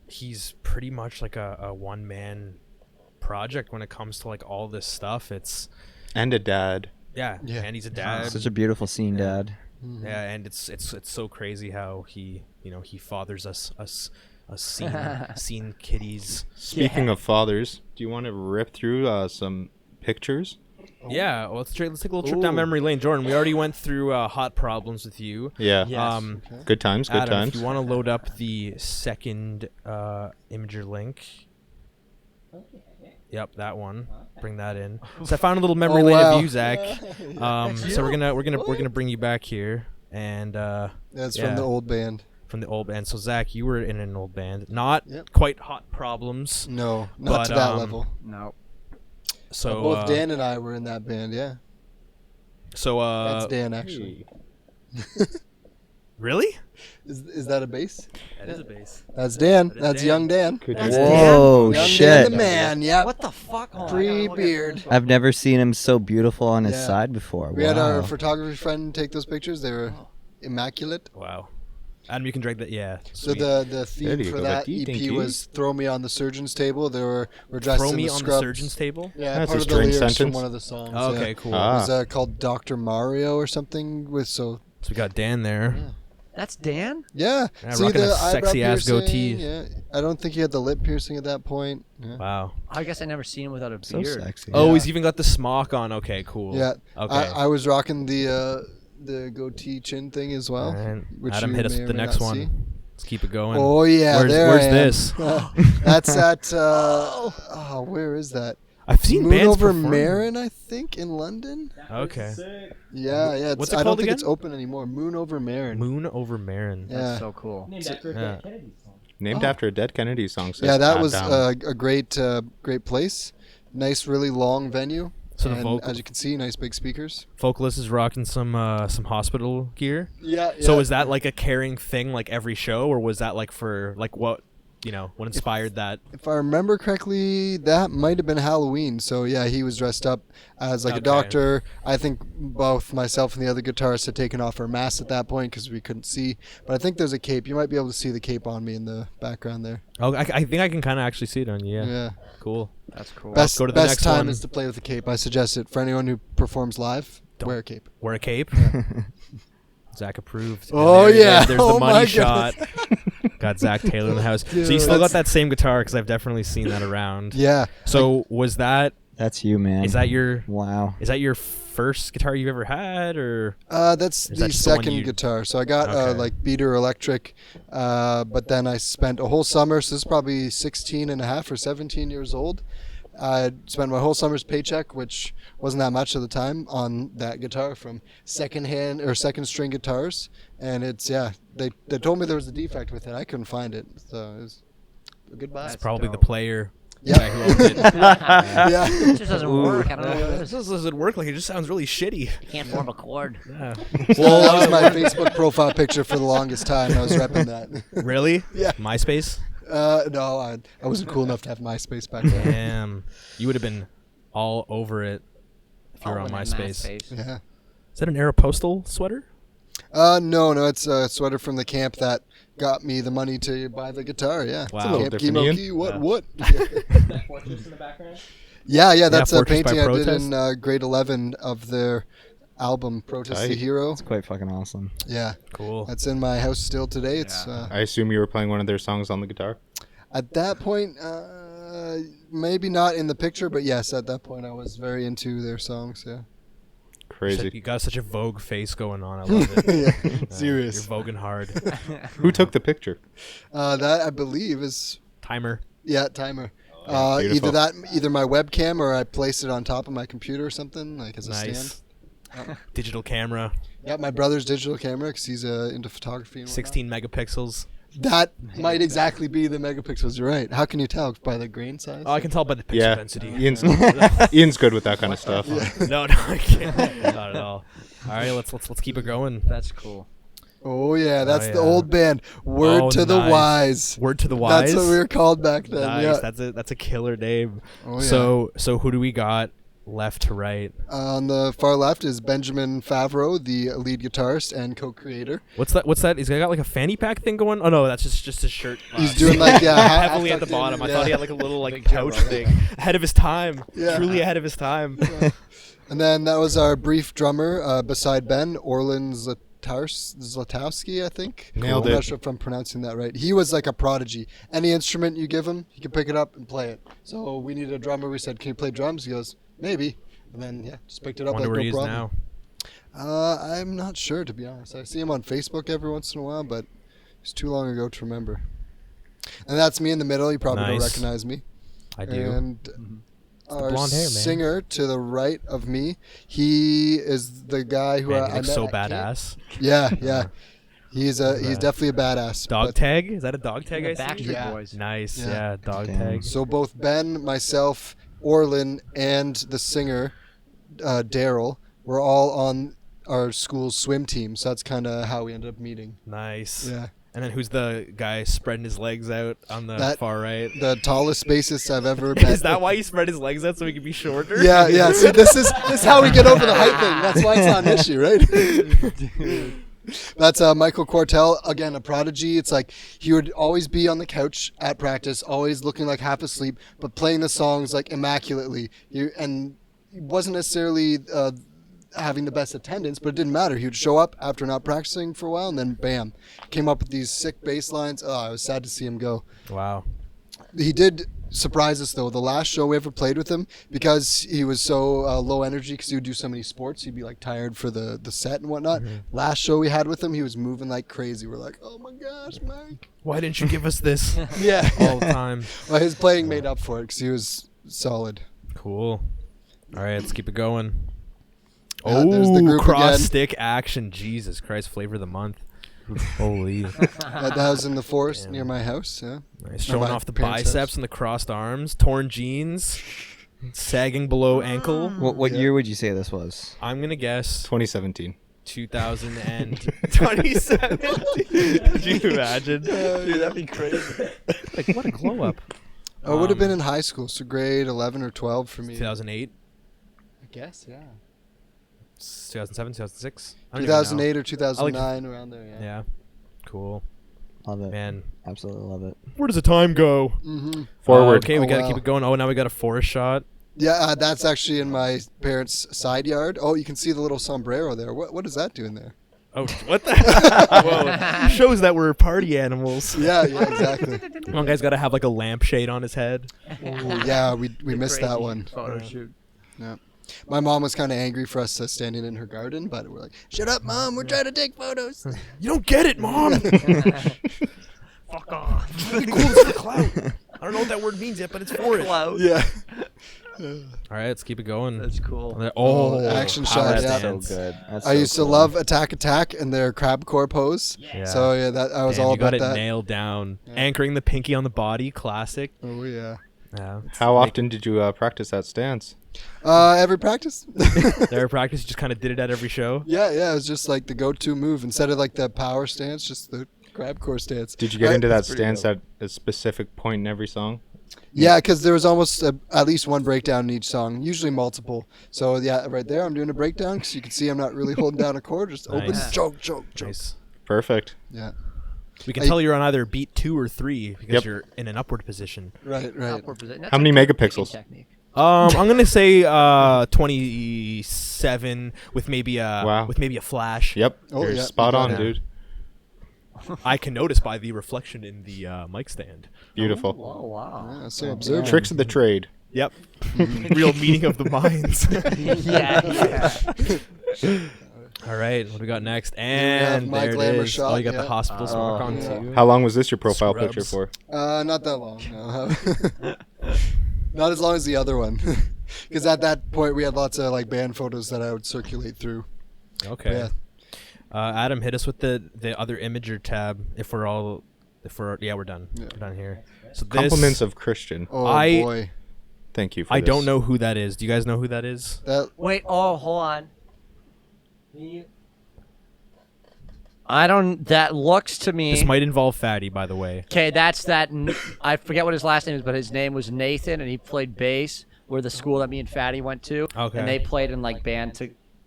he's pretty much like a one man project when it comes to like all this stuff. It's And a dad. Yeah. and he's a dad. Such a beautiful scene, Dad. Yeah, and it's so crazy how he fathers us scene kiddies. Speaking of fathers, do you want to rip through some pictures? Yeah, well, let's take a little trip down memory lane. Jordan, we already went through hot problems with you. Yeah. Good times, good Adam, times. if you want to load up the second Imager link. Yep, that one. Bring that in. So I found a little memory lane wow. of you, Zach. So we're gonna bring you back here, and That's yeah, from the old band. from the old band. So Zach, you were in an old band, not Yep. quite hot problems. No, not But, to that um, level. No. So Both Dan and I were in that band. Yeah, So that's Dan actually. really? Is that a bass? That is a bass. That's Dan. That is That's Dan. young Dan. Good That's times. Whoa, Young shit. Dan the man. Yep. What the fuck? Oh, Free beard. I've never seen him so beautiful on his Yeah. side before. We had our Wow. photography friend take those pictures. They were immaculate. Wow. Adam, you can drag that. Yeah. So Sweet. the There theme you for go, that Becky. Thank EP you. was "Throw Me on the Surgeon's Table." We're dressed Throw in me the on scrubs. the surgeon's table. Yeah, That's part a of the strange lyrics from sentence. one of the songs. Oh, okay, yeah. cool. It Ah. was called Dr. Mario or something. So we got Dan there. That's Dan? Yeah. Yeah, See rocking the a eyebrow sexy-ass piercing? goatee. Yeah. I don't think he had the lip piercing at that point. Yeah. Wow. I guess I never seen him without a So beard. sexy. Oh, Yeah. he's even got the smock on. Okay, cool. Yeah. Okay. I was rocking the goatee chin thing as well. Alright. which Adam, you hit us may with or the may next not one. see. Let's keep it going. Oh yeah, Where's there where's I am. this? That's at where is that? I've seen Moon bands over perform. Marin, I think, in London. Okay. Yeah, yeah. What's it I don't called think again? it's open anymore. Moon over Marin. Moon over Marin. Yeah. That's so cool. Named after a Yeah. Dead Kennedy song. Named after a Dead Kennedy song. says Yeah, that God was damn. a great place. Nice, really long venue. So the and vocal as you can see, nice big speakers. vocalist is rocking some hospital gear. Yeah. So is that like a carrying thing like every show, or was that like for like what what inspired that? If I remember correctly, that might have been Halloween. So yeah, he was dressed up as like a Okay. doctor. I think both myself and the other guitarist had taken off our masks at that point because we couldn't see. But I think there's a cape. You might be able to see the cape on me in the background there. Oh, I think I can kind of actually see it on you. Yeah. Yeah. Cool. That's cool. Best go to the best next time one. is to play with a cape. I suggest it for anyone who performs live. Wear a cape. Wear a cape. Zach approved. And Oh, there- yeah. There's Oh, the my money goodness. shot. Got Zach Taylor in the house. Dude, So you still got that's- that same guitar because I've definitely seen that around. Yeah. So was that? That's you, man. Is that your? Wow. Is that your first guitar you've ever had, or? That's Is that the just the one second you- guitar. So I got Okay. like beater electric, but then I spent a whole summer. So this is probably 16 and a half or 17 years old. I spent my whole summer's paycheck, which wasn't that much at the time, on that guitar from second string guitars. And it's they told me there was a defect with it. I couldn't find it, so it was goodbye. It's probably the dope. player. Yeah. Guy who owns it. Yeah. It just doesn't work. I don't know what it This is. doesn't work. Like it just sounds really shitty. Can't form a chord. Yeah. Well, that was my Facebook profile picture for the longest time. I was repping that. Really? Yeah. MySpace. No, I wasn't cool enough to have MySpace back then. Damn. You would have been all over it if you were on Oh, and MySpace. Yeah. Is that an Aeropostale sweater? No, it's a sweater from the camp that got me the money to buy the guitar. Yeah. Wow. It's A a little Camp different, Ian. Kimoki. What? Yeah. What? That fortress in the background. Yeah. That's a Fortress by painting I did Protest. in grade 11 of their album Protest the Tight. Hero. It's quite fucking awesome. Yeah. Cool. That's in my house still today. It's I assume you were playing one of their songs on the guitar. at that point, maybe not in the picture, but yes, at that point I was very into their songs. Yeah. Crazy. You got such a Vogue face going on. I love it. Yeah, You're serious. voguing hard. Who took the picture? That I believe is Timer. timer. Beautiful. Either my webcam or I placed it on top of my computer or something like as a stand. Nice. Digital camera. Yeah, my brother's digital camera because he's into photography. And whatnot. 16 megapixels. That might exactly be the megapixels. You're right. How can you tell by the grain size? Oh, I can tell by the pixel Yeah. density. Ian's good with that kind of stuff. No, I can't. Not at all. All right, let's keep it going. That's cool. Oh yeah, that's Oh, the yeah. old band. Word Oh, to the nice. wise. Word to the wise. That's what we were called back then. Nice. Yeah. That's a killer name. Oh, yeah. So who do we got left to right? On the far left is Benjamin Favreau, the lead guitarist and co-creator. What's that? He's got like a fanny pack thing going. Oh no, that's just his shirt. He's doing like heavily at the tucked in, bottom. I yeah. thought he had like a little like Big pouch Joe, thing. Ahead of his time. Yeah. Truly ahead of his time. And then that was our brief drummer beside Ben, Orlin Zlatowski, I think. Nailed I'm it. not sure if I'm pronouncing that right. He was like a prodigy. Any instrument you give him, he can pick it up and play it. So we needed a drummer. We said, "Can you play drums?" He goes, "Maybe." And then just picked it up Wonder like where no he is problem. now. I'm not sure, to be honest. I see him on Facebook every once in a while, but it's too long ago to remember. And that's me in the middle. You probably don't Nice. recognize me. I do. And our blonde hair, man. singer to the right of me, he is the guy who Man, I he looks met so at camp. badass. Yeah. He's definitely a badass. Dog But- tag? Is that a dog tag? I see. Backstreet Yeah. Boys. Nice. Yeah. Yeah. Dog Damn. tag. So both Ben, myself, Orlin, and the singer, Daryl, were all on our school's swim team. So that's kind of how we ended up meeting. Nice. Yeah. And then who's the guy spreading his legs out on the That- far right? The tallest bassist I've ever met. Is that why he spread his legs out so he could be shorter? Yeah. See, this is how we get over the height thing. That's why it's not an issue, right? That's Michael Quartel, again, a prodigy. It's like he would always be on the couch at practice, always looking like half asleep, but playing the songs like immaculately. And he wasn't necessarily having the best attendance, but it didn't matter. He would show up after not practicing for a while, and then bam, came up with these sick bass lines. Oh, I was sad to see him go. Wow. He did surprise us though. The last show we ever played with him, because he was so low energy, because he would do so many sports, he'd be like tired for the set and whatnot. Last show we had with him, he was moving like crazy. We're like, oh my gosh, Mike. Why didn't you give us this Yeah. all the time? Well, his playing made up for it because he was solid. Cool. All right, let's keep it going. There's the group cross again. stick action. Jesus Christ, flavor of the month. Holy. That was in the forest Damn. near my house. Yeah. Nice. Showing my off the parents' biceps house. and the crossed arms, torn jeans, sagging below ankle. What Yeah. year would you say this was? I'm going to guess 2017. 2017. Could you imagine? Dude, that'd be crazy. Like, what a glow up. Oh, it would have been in high school, so grade 11 or 12 for me. 2008, I guess, yeah. 2007, 2006. I don't even know. 2008 or 2009, around there. Yeah. Yeah. Cool. Love it. Man, Absolutely love it. where does the time go? Mm-hmm. Forward. Okay, we Oh, got to wow. keep it going. Oh, now we got a forest shot. Yeah, that's actually in my parents' side yard. Oh, you can see the little sombrero there. What is that doing there? Oh, what the? Whoa. Shows that we're party animals. Yeah, exactly. One guy's got to have like a lampshade on his head. Ooh, yeah, we missed that Crazy one. Photo shoot. Yeah. My mom was kind of angry for us standing in her garden, but we're like, "Shut up, Mom! We're trying to take photos." You don't get it, Mom. Fuck off. Really cool. It's for clout. I don't know what that word means yet, but it's for it. All Yeah. right, let's keep it going. That's cool. Oh, Action power shot, yeah. stance. So good. That's I so used to cool. love attack and their crab core pose. Yeah. So yeah, that I was Damn, all you got about it that. nailed down. Anchoring the pinky on the body, classic. Oh yeah. Yeah. How often did you practice that stance? Every practice. Their practice, you just kind of did it at every show. Yeah, it was just like the go-to move instead of like the power stance, just the crab core stance. Did you get into that That's pretty stance dope. at a specific point in every song? Yeah, because there was almost at least one breakdown in each song, usually multiple. So yeah, right there, I'm doing a breakdown because you can see I'm not really holding down a chord, just open, Nice. choke. Nice. Perfect. Yeah, We can I- tell you're on either beat 2 or 3 because Yep. you're in an upward position. right. Upward position. That's How a many good megapixels? picking technique. I'm gonna say 27 with maybe a Wow. flash. Yep. Oh, You're yeah, spot you got on, it. dude. I can notice by the reflection in the mic stand. Beautiful. Oh wow. Yeah, so observant. Tricks of the trade. Yep. Real meeting of the minds. yeah. All right, what do we got next? have And my there it glamour is. shot, Oh, you got the yeah. hospital smoke on yeah. too. How long was this your profile Scrubs. picture for? Not that long. No. Not as long as the other one, because at that point we had lots of like band photos that I would circulate through. Okay. Yeah. Adam, hit us with the other imager tab. We're done. We're done here. So this, Compliments of Christian. Oh I- boy, Thank you for I this. don't know who that is. Do you guys know who that is? that Wait. Oh, hold on. I don't. That looks to me. This might involve Fatty, by the way. Okay, that's that. I forget what his last name is, but his name was Nathan, and he played bass. Where the school that me and Fatty went to. Okay. And they played in like band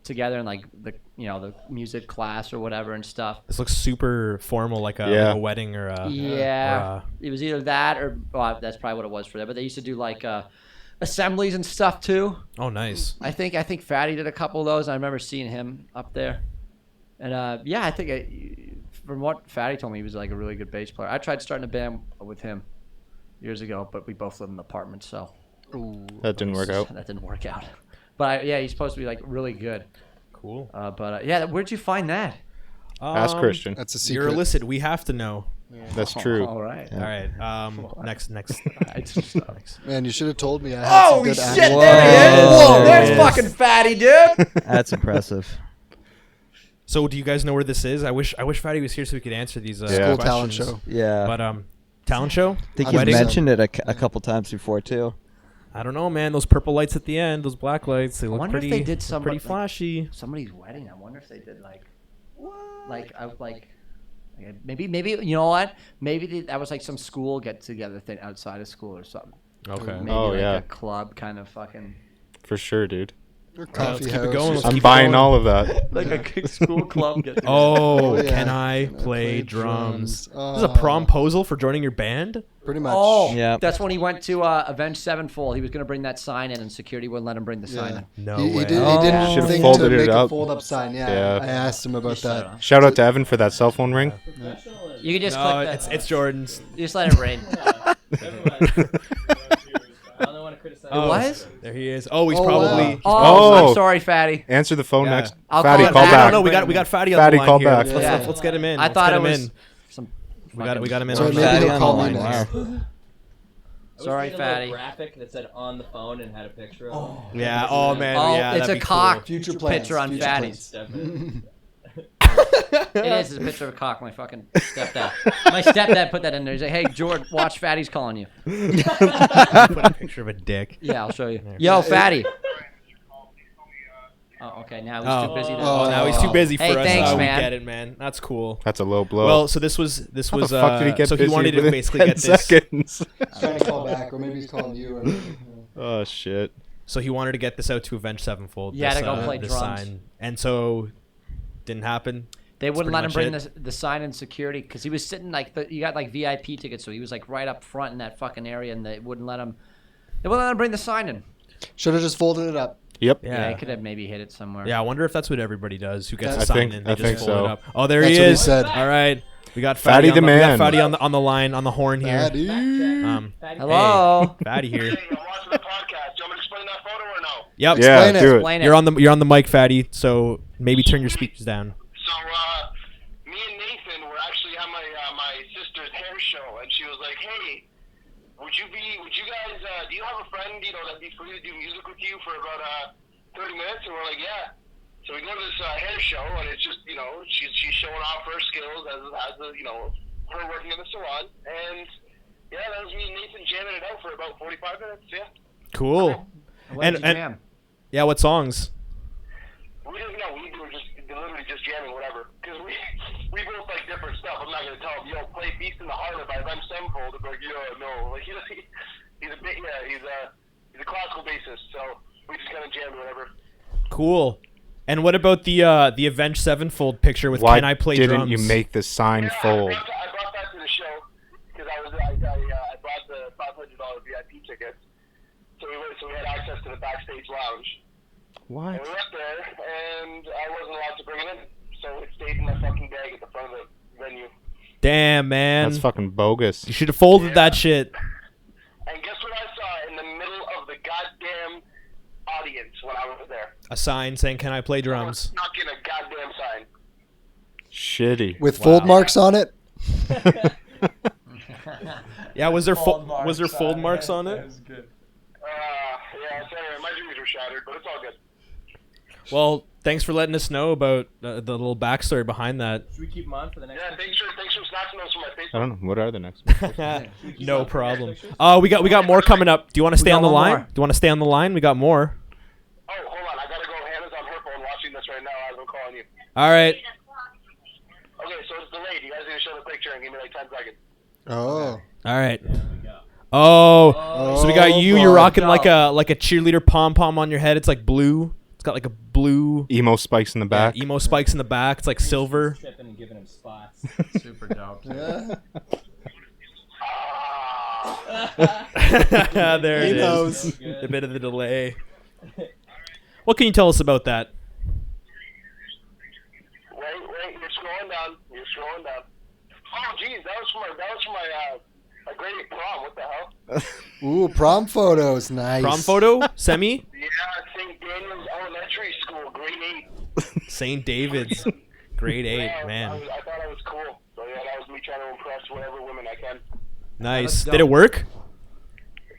together in like the the music class or whatever and stuff. This looks super formal, like a, Yeah. like a wedding or a. Yeah, or it was either that or that's probably what it was for them. But they used to do like assemblies and stuff too. oh, nice. I think Fatty did a couple of those. I remember seeing him up there. And yeah, I think from what Fatty told me, he was like a really good bass player. I tried starting a band with him years ago, but we both lived in apartments, so That didn't work out. that didn't work out. But yeah, he's supposed to be like really good. Cool. But yeah, where'd you find that? Ask Christian. that's a You're secret. illicit. We have to know. That's true. All right. All right. Next. Next. Man, you should have told me. I had some Holy good shit! action. There he is. Whoa, There's there he fucking Fatty, dude. That's impressive. So, do you guys know where this is? I wish Fatty was here so we could answer these School School questions. talent show. Yeah. But talent show. I think Wedding. you've mentioned it a couple times before too. I don't know, man. Those purple lights at the end, those black lights, they look wonder if pretty. they did some, pretty like- flashy. Somebody's wedding. I wonder if they did maybe you know what? Maybe that was like some school get together thing outside of school or something. Okay. Maybe Oh, like yeah. a club kind of fucking For sure, dude. Or let's coffee keep it house. going. Let's I'm keep it buying going. all of that. like a school club get together. Oh, Oh, yeah. can I Can I play play drums? drums? This is a promposal for joining your band? Pretty much. Oh, Yeah. that's when he went to Avenged Sevenfold. He was gonna bring that sign in, and security wouldn't let him bring the sign in. No he, way. He Oh. didn't Should've think folded to it make a up. fold-up sign. Yeah, Yeah. I asked him about that. Shout out to Evan for that cell phone ring. You can just No, click that. it's Jordan's. You just let it rain. I only want to criticize. Oh, was? There he is. Oh, he's Oh, probably. wow. Oh, Oh. I'm sorry, Fatty. Answer the phone Yeah. next. I'll Fatty, call call him I back. don't know. We got Fatty on Fatty, the line call here. back. Let's get him in. I thought it Let's was get him some. in. We got him in. Sorry, on maybe Fatty he'll on call the me line. next. Wow. Sorry, Fatty. Graphic that said on the phone and had a picture of it. Yeah. Oh man. Oh, yeah. it's that'd a be cock. cool. Future plans. Picture on future Fatty's. plans. Definitely. It is. It's a picture of a cock. My fucking stepdad. My stepdad put that in there. He's like, "Hey, George, watch Fatty's calling you." Put a picture of a dick. Yeah, I'll show you. Yo, Fatty. Oh, okay. Now he's too busy. To Oh, now he's too busy for Hey, us. thanks, Oh, man. We get it, man. That's cool. That's a low blow. Well, so this was How the fuck did he get so busy he wanted to within basically 10 get this. seconds? He's trying to call back, or maybe he's calling you. Or, Oh shit. So he wanted to get this out to Avenged Sevenfold. Yeah, this, to go play this drums. sign, and so didn't happen. They wouldn't pretty let him much bring the sign in security because he was sitting like you got like VIP tickets, so he was like right up front in that fucking area, and they wouldn't let him. They wouldn't let him bring the sign in. should have just folded it up. Yep. Yeah, he could have maybe hit it somewhere. Yeah, I wonder if that's what everybody does who gets I to sign think- in. I They think just fold so. it up. Oh, there That's he what he is. said. All right. We got Fatty Fatty, the we got man. Fatty on the line, on the horn here. Fatty. Hello. Hey, Fatty here. Hey, I'm watching the podcast. Do you want me to explain that photo or no? Yep. Yeah, Explain it. do it. Explain it. You're on the mic, Fatty. So maybe turn your speakers down. So, me and Nathan were actually at my sister's hair show, and she was like, "Hey, would you guys, do you have a friend, that'd be free to do music with you for about 30 minutes?" And we're like, "Yeah." So we go to this hair show, and it's just, she's showing off her skills as her working in the salon, and yeah, that was me and Nathan jamming it out for about 45 minutes. Yeah. Cool. What did you jam? Yeah, what songs? We didn't know. We were just literally just jamming whatever. Because we both like different stuff. I'm not going to tell him, play Beast in the Harlem by Rem Semfold. They're like, no. Like, he's a classical bassist. So we just kind of jammed whatever. Cool. And what about the Avenged Sevenfold picture with Why Can I Play didn't Drums? you make the sign fold? I brought that to the show because I bought the $500 VIP tickets. So we had access to the backstage lounge. What? And we went there, and I wasn't allowed to bring it in. So it stayed in my fucking bag at the front of the venue. Damn, man. That's fucking bogus. You should have folded that shit. And guess what I saw in the middle of the goddamn audience when I was there? A sign saying, "Can I play drums?" Stuck in a goddamn sign. Shitty. With fold marks on it. Yeah, was there fold marks on it? Yeah, sorry, my dreams were shattered, but it's all good. Well, thanks for letting us know about the little backstory behind that. Should we keep them on for the next Yeah, one? thanks for snatching those from my face. I don't know. What are the next ones? No problem. Oh, we got more coming up. Do you want to stay got on the one line? more. Do you want to stay on the line? We got more. Oh, hold on, I gotta go. Hannah's on her phone watching this right now as I'm calling you. All right. Okay, so it's delayed. You guys need to show the picture and give me like 10 seconds. Oh. All right. Oh, so we got you. You're boy. rocking like a cheerleader pom pom on your head. It's like blue. It's got like a blue Emo spikes in the back. emo spikes in the back. It's like silver. Tripping and giving him spots. Super dope. Yeah. There He it is. knows. So good. A bit of the delay. What can you tell us about that? Wait, you're scrolling down. Oh, geez, that was for my grade 8 prom. What the hell? Ooh, prom photos. Nice. Prom photo? Semi? Yeah, St. Daniel's Elementary School, grade 8. St. David's. Grade 8, Yeah, man. I thought I was cool. So yeah, that was me trying to impress whatever women I can. Nice. That's Did it work?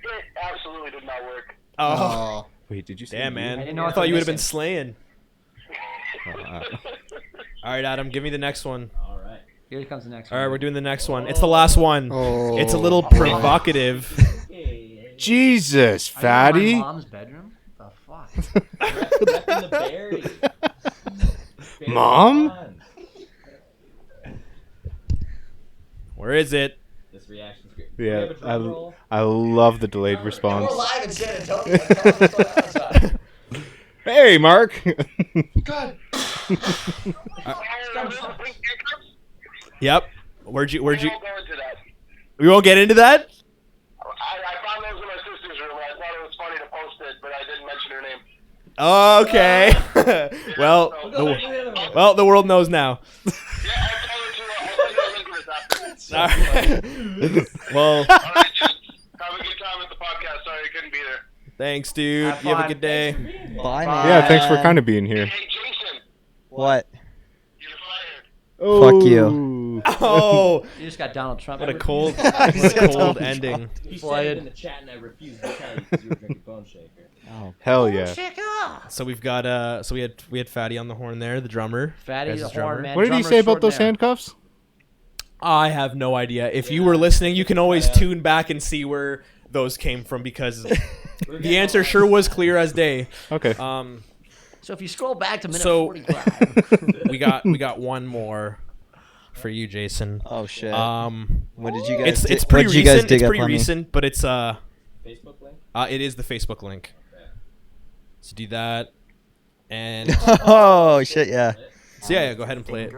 It absolutely did not work. Oh. Wait, did you say Damn, you? man. didn't know I what thought to you would have been listen. slaying. All right, Adam, give me the next one. All right. Here comes the next All one. right, we're doing the next one. It's the last one. Oh. It's a little boy. provocative. Jesus, Are you in fatty. my mom's bedroom? The fuck? Repping the berry. Berry Mom? on. Where is it? This reaction's great. Do we Yeah, have a drum roll? I love the delayed response. live in San Antonio. Hey, Mark. God. Yep. Where'd you? We won't go into that. We won't get into that. I found those in my sister's room. I thought it was funny to post it, but I didn't mention her name. Okay. well, the world knows now. Yeah, I'll tell her to this after. All right. Well, All right, just have a good time at the podcast. Sorry I couldn't be there. thanks, dude. Have You have a fun. good day. Bye, man. Yeah, thanks for kind of being here. Hey, Jason, What? you're fired. Oh. Fuck you. Oh, You just got Donald Trump. what a cold, what a cold ending. He said it in the chat, and I refused to tell you because you were drinking Bone Shaker. Oh, Hell yeah. So we've got so we had Fatty on the horn there, the drummer. Fatty As the his drummer. horn man. What did he drummer say about those extraordinaire. handcuffs? I have no idea. If you were listening, you can always tune back and see where those came from because the answer sure was clear as day. Okay. So if you scroll back to minute So- 45. We got one more for you, Jason. oh shit. What What did you guys? it's what pretty did you guys recent. dig It's up pretty on me? recent, but it's Facebook link? it is the Facebook link. So do that, and Oh shit! Yeah. so yeah, go ahead and play it.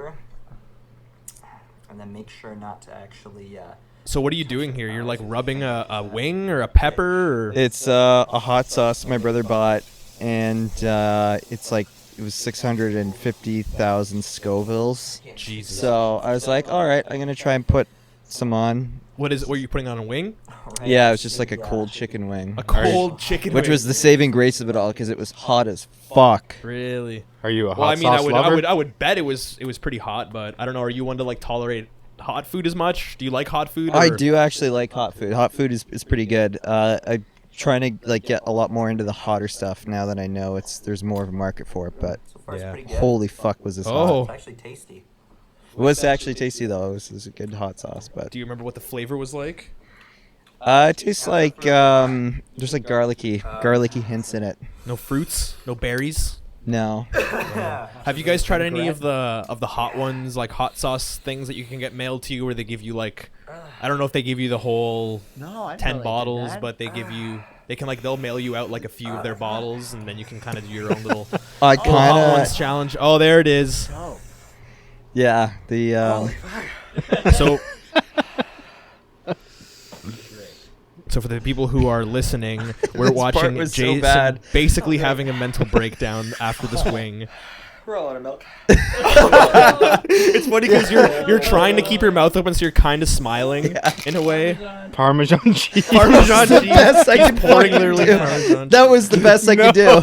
And then make sure not to actually. So what are you doing here? You're like rubbing a wing or a pepper or It's a hot sauce my brother bought and it's like it was 650,000 Scovilles. Jesus. So I was like, all right, I'm gonna try and put some on. What are you putting on a wing? Yeah, it was just like a cold chicken wing. A cold chicken Which wing. was the saving grace of it all because it was hot as fuck. Really? Are you a hot Well, I mean, sauce lover? I would bet it was pretty hot, but I don't know. Are you one to like tolerate hot food as much? Do you like hot food? I or- do actually like hot food. Hot food is pretty good. I'm trying to like get a lot more into the hotter stuff now that I know there's more of a market for it. But So far, Yeah. it's pretty good. holy fuck, was this Oh. It's hot? actually tasty. It was actually tasty though. It was a good hot sauce, but Do you remember what the flavor was like? it tastes like there's like garlicky hints in it. No fruits, no berries. No. Have you guys tried any of the hot ones, like hot sauce things that you can get mailed to you, where they give you like, I don't know if they give you the whole No, I 10 bottles, but they give you, they'll mail you out like a few of their bottles, and then you can kind of do your own little I hot ones kind of challenge. Oh, there it is. yeah. The So, so for the people who are listening, we're This part watching was so Jason bad. basically having a mental breakdown after this wing. milk. It's funny because you're trying to keep your mouth open, so you're kind of smiling in a way. Parmesan cheese. Parmesan cheese. Best I could pouring fucking literally do. Parmesan. That was the best I could do.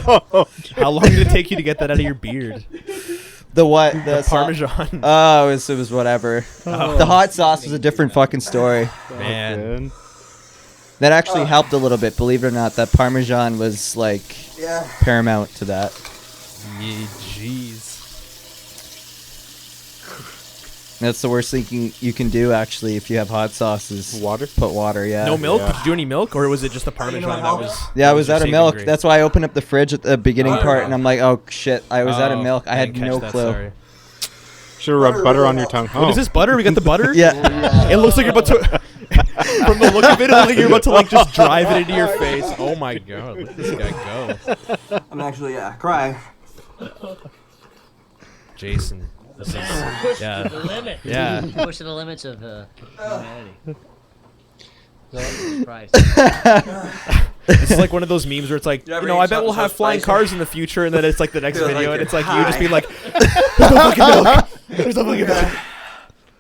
How long did it take you to get that out of your beard? The what? The Parmesan. Oh, it was whatever. The hot sauce was a different fucking story. Man. Good. That actually helped a little bit, believe it or not. That Parmesan was like paramount to that. Jeez. That's the worst thing you can do actually if you have hot sauce is Water? put water, yeah. No milk? Yeah. Did you do any milk, or was it just the Parmesan that was? Yeah, I was your out of saving milk. grace? That's why I opened up the fridge at the beginning part, and I'm like, oh shit, I was out of Oh, milk. I had didn't catch no that, clue. sorry. Should have rubbed butter on your tongue. What is this butter? We got the butter? Yeah. It looks like you're about to. From the look of it, it looks like you're about to like just drive it into your face. Oh my god, look at this guy go. I'm actually crying. Jason. This is, Push yeah. the limit. Yeah. Push to the limits of humanity. Christ. This is like one of those memes where it's like, ever I eat bet we'll something have so flying spicy? cars in the future, and then it's like the next Feels video, like and it's you're like you just high. being like, there's no fucking milk. There's no fucking milk.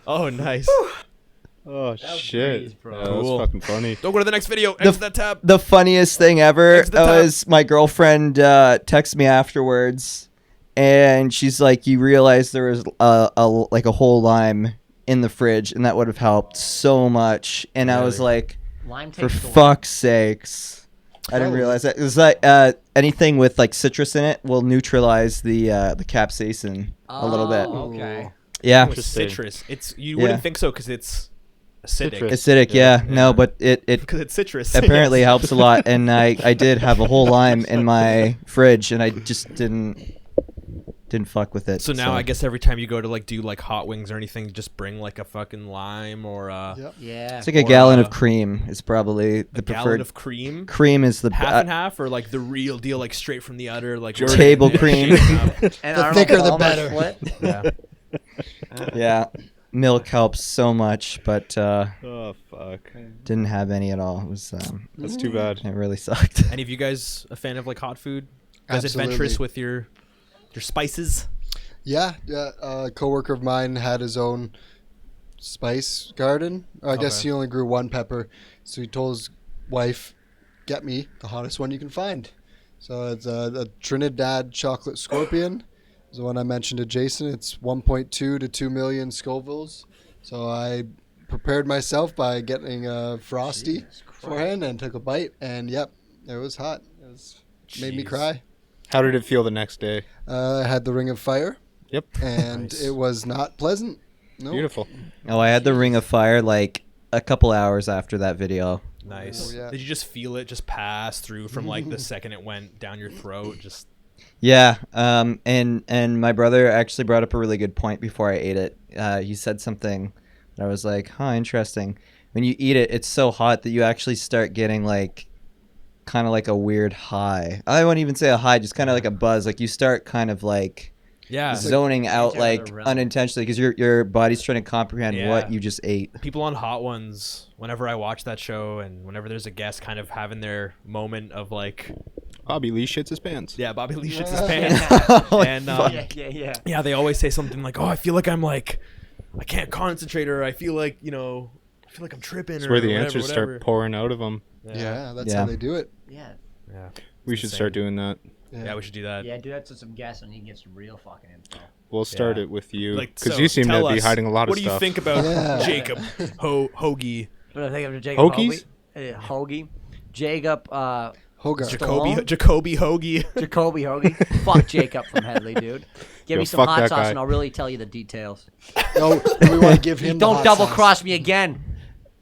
Oh, nice. Oh, shit. breeze, bro. Yeah, that's Cool. fucking funny. Don't go to the next video. Exit that tab. The funniest thing ever Exit the tab. was my girlfriend texted me afterwards, and she's like, "You realize there was like a whole lime in the fridge, and that would have helped so much." And I was Really? like, Lime "For takes the fuck's sakes!" I didn't realize that. It was like anything with like citrus in it will neutralize the capsaicin a little bit. Oh, okay. Yeah, With Interesting. citrus. You wouldn't Yeah. think so because it's acidic. Citrus. acidic. Yeah, no, but it Because it's citrus. apparently Yes. helps a lot, and I did have a whole lime in my fridge, and I just didn't fuck with it. So now I guess every time you go to like do like hot wings or anything, just bring like a fucking lime or Yep. Yeah. it's like a or, gallon uh, of cream is probably the a gallon preferred. of cream. Cream is the Half and half, or like the real deal, like straight from the udder, like Table yeah, cream. shaken up. And The I don't thicker know, the almost better. split. Yeah. Yeah, milk helps so much, but Oh, fuck. didn't have any at all. It was That's too bad. it really sucked. Any of you guys a fan of like hot food? Guys Absolutely. adventurous with your spices? Yeah, a coworker of mine had his own spice garden. I guess Okay. he only grew one pepper, so he told his wife, "Get me the hottest one you can find." So it's a Trinidad chocolate scorpion. Is the one I mentioned to Jason. It's 1.2 to 2 million Scovilles. So I prepared myself by getting a frosty beforehand and took a bite, and yep, it was hot. Made me Jeez. cry. How did it feel the next day? I had the ring of fire, Yep. and Nice. it was not pleasant. No. Beautiful. Oh, I had the ring of fire like a couple hours after that video. Nice. Oh, yeah. Did you just feel it just pass through from like the second it went down your throat? Just Yeah, and my brother actually brought up a really good point before I ate it. He said something that I was like, huh, interesting. When you eat it, it's so hot that you actually start getting like kind of like a weird high. I wouldn't even say a high, just kind of like a buzz. Like you start kind of like yeah. zoning out Enter like the realm. unintentionally because your body's trying to comprehend Yeah. what you just ate. People on Hot Ones, whenever I watch that show and whenever there's a guest kind of having their moment of like, Bobby Lee shits his pants. Yeah, Bobby Lee shits his pants. And Yeah. they always say something like, "Oh, I feel like I'm like, I can't concentrate, or I feel like I feel like I'm tripping." That's or where the whatever, answers whatever. start pouring out of them. Yeah, that's Yeah. how they do it. Yeah. Yeah, We should start doing that. yeah, we should do that. Yeah, do that to some guests and you can get some real fucking info. We'll start Yeah. it with you Like, because so you seem tell to be us, hiding a lot of what stuff. do you think about Yeah. Jacob Hoagie, What do I think of Jacob Hoagies? Hoagie? Jacob Hogarth. Jacoby Hoagie? Jacoby Hoagie. Fuck Jacob from Headley, dude. Give Yo, me some fuck hot that sauce guy. and I'll really tell you the details. No, we want to give him. the Don't hot double sauce. cross me again.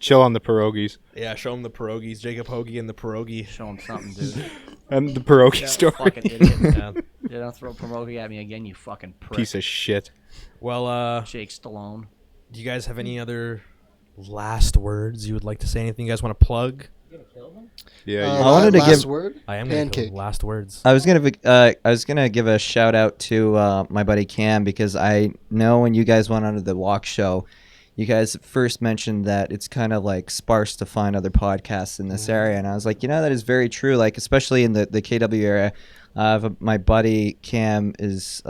Chill on the pierogies Yeah, show him the pierogies. Jacob Hoagie and the pierogi. Show him something, dude. and the pierogi story. Fucking idiot. Yeah. Yeah, don't throw pierogi at me again, you fucking prick. Piece of shit. Well, Jake Stallone. do you guys have any other last words you would like to say? Anything you guys want to plug? Yeah, Uh, you- I wanted to last give- word. I am going to Pancake. last words. I was gonna give a shout out to my buddy Cam because I know when you guys went onto the walk show, you guys first mentioned that it's kind of like sparse to find other podcasts in this area, and I was like, that is very true. Like especially in the KW area, my buddy Cam is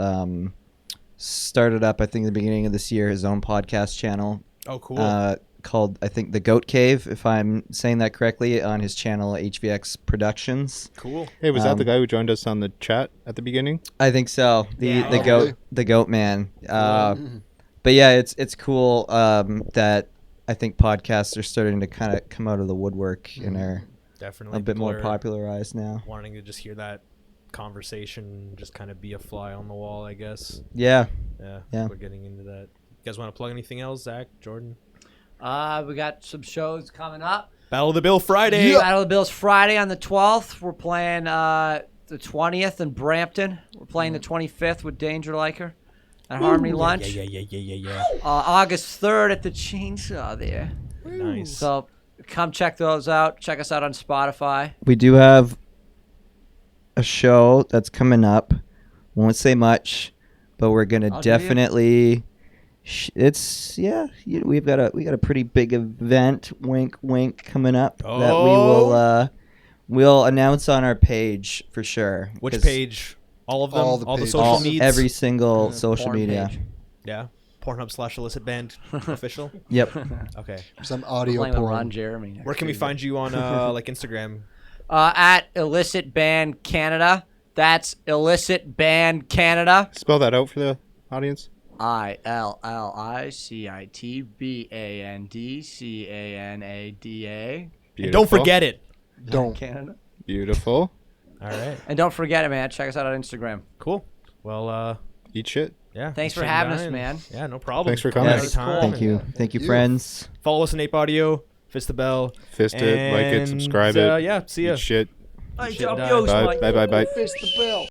started up I think at the beginning of this year his own podcast channel. Oh, cool. Called I think the Goat Cave, if I'm saying that correctly, on his channel HVX Productions. Cool. Hey, was that the Um, guy who joined us on the chat at the beginning? I think so. Yeah. The goat man. But yeah, it's cool that I think podcasts are starting to kind of come out of the woodwork and are Definitely a bit more people are popularized now. Wanting to just hear that conversation, just kind of be a fly on the wall, I guess. Yeah. Yeah. We're getting into that. You guys want to plug anything else, Zach, Jordan? We got some shows coming up. Battle of the Bill Friday. Battle of the Bills Friday on the 12th. We're playing the 20th in Brampton. We're playing the 25th with Danger Liker at Harmony Lunch. Yeah. August 3rd at the Chainsaw there. Nice. So come check those out. Check us out on Spotify. We do have a show that's coming up. Won't say much, but we're gonna I'll give you- definitely. We've got a pretty big event. Wink, wink, coming up that we will we'll announce on our page for sure. Which 'cause page? All of them? All the All the pages. social medias? every single social Porn media. page. Yeah. Pornhub / Illicit Band official? Yep. Okay. Some We're audio playing with Ron porn. Jeremy. Where can we find you on like Instagram? At Illicit Band Canada. That's Illicit Band Canada. Spell that out for the audience. ILLICITBANDCANADA. And don't forget it. Don't. Canada. Beautiful. All right. And don't forget it, man. Check us out on Instagram. Cool. Well, Eat shit. yeah. Thanks for sitting having us, down. man. Yeah, no problem. Thanks for coming. Yes. Anytime. Thank you. Thank you, you. friends. Follow us on Ape Audio. Fist the bell. Fist it, like it, And, subscribe it. Yeah, see ya. Shit. Hey, Shit done. Dios, Bye, mate. bye, bye, bye. Fist the bell.